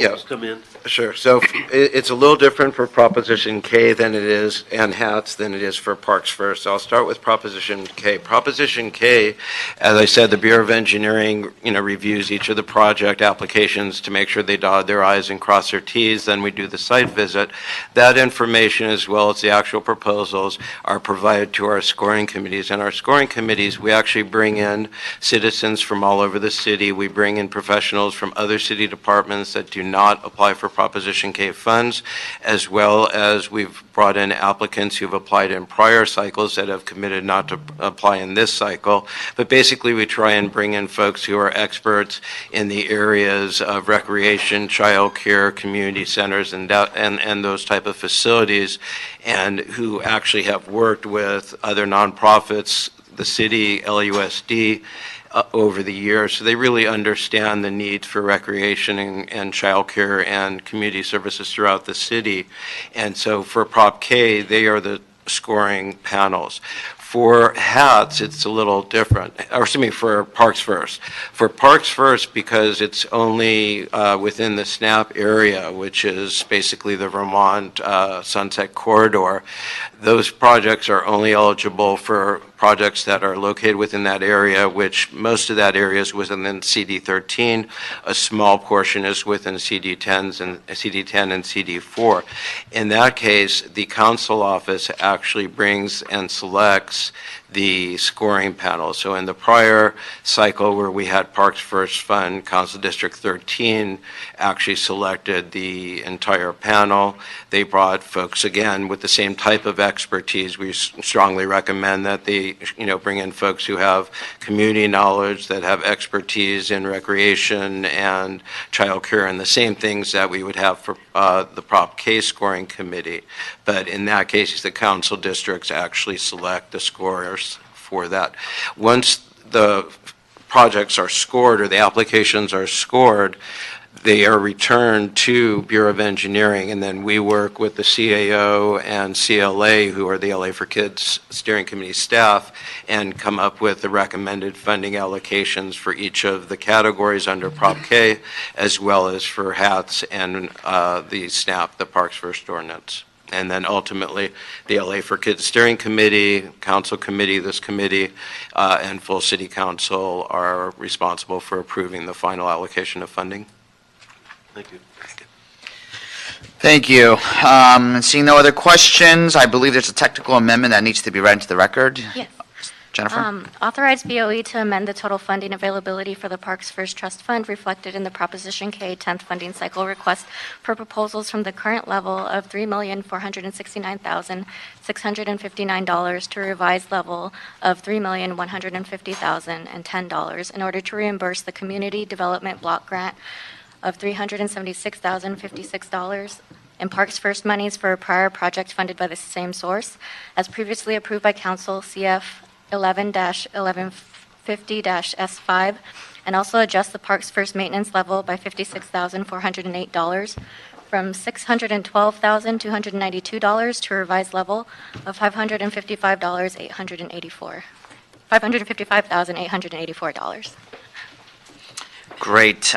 Speaker 5: folks come in?
Speaker 20: Sure. So it's a little different for Proposition K than it is, and HATS, than it is for Parks First. So I'll start with Proposition K. Proposition K, as I said, the Bureau of Engineering, reviews each of the project applications to make sure they dot their I's and cross their T's. Then we do the site visit. That information, as well as the actual proposals, are provided to our scoring committees. And our scoring committees, we actually bring in citizens from all over the city. We bring in professionals from other city departments that do not apply for Proposition K funds, as well as we've brought in applicants who've applied in prior cycles that have committed not to apply in this cycle. But basically, we try and bring in folks who are experts in the areas of recreation, childcare, community centers, and those type of facilities, and who actually have worked with other nonprofits, the city, LUSD, over the years. So they really understand the need for recreation and childcare and community services throughout the city. And so for Prop K, they are the scoring panels. For HATS, it's a little different, or excuse me, for Parks First. For Parks First, because it's only within the SNAP area, which is basically the Vermont Sunset Corridor, those projects are only eligible for projects that are located within that area, which most of that area is within CD13. A small portion is within CD10 and CD4. In that case, the council office actually brings and selects the scoring panel. So in the prior cycle where we had Parks First Fund, Council District 13 actually selected the entire panel. They brought folks, again, with the same type of expertise. We strongly recommend that they, bring in folks who have community knowledge, that have expertise in recreation and childcare, and the same things that we would have for the Prop K scoring committee. But in that case, the council districts actually select the scorers for that. Once the projects are scored or the applications are scored, they are returned to Bureau of Engineering, and then we work with the CAO and CLA, who are the LA for Kids Steering Committee staff, and come up with the recommended funding allocations for each of the categories under Prop K, as well as for HATS and the SNAP, the Parks First ordinance. And then ultimately, the LA for Kids Steering Committee, Council Committee, this committee, and full City Council are responsible for approving the final allocation of funding.
Speaker 5: Thank you.
Speaker 1: Thank you. Seeing no other questions, I believe there's a technical amendment that needs to be read into the record.
Speaker 18: Yes.
Speaker 1: Jennifer?
Speaker 18: Authorize BOE to amend the total funding availability for the Parks First Trust Fund reflected in the Proposition K 10th funding cycle request for proposals from the current level of $3,469,659 to revised level of $3,150,010 in order to reimburse the Community Development Block Grant of $376,056 and Parks First monies for a prior project funded by the same source, as previously approved by Council CF 11-1150-S5, and also adjust the Parks First maintenance level by $56,408 from $612,292 to a revised level of $555,884.
Speaker 1: Great.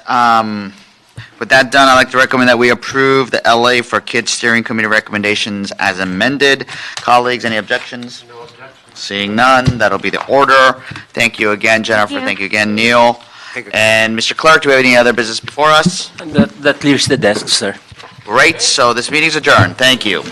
Speaker 1: With that done, I'd like to recommend that we approve the LA for Kids Steering Committee recommendations as amended. Colleagues, any objections? No objections. Seeing none, that'll be the order. Thank you again, Jennifer. Thank you again, Neil. And Mr. Clerk, do we have any other business before us?
Speaker 6: That clears the desk, sir.
Speaker 1: Great, so this meeting's adjourned. Thank you.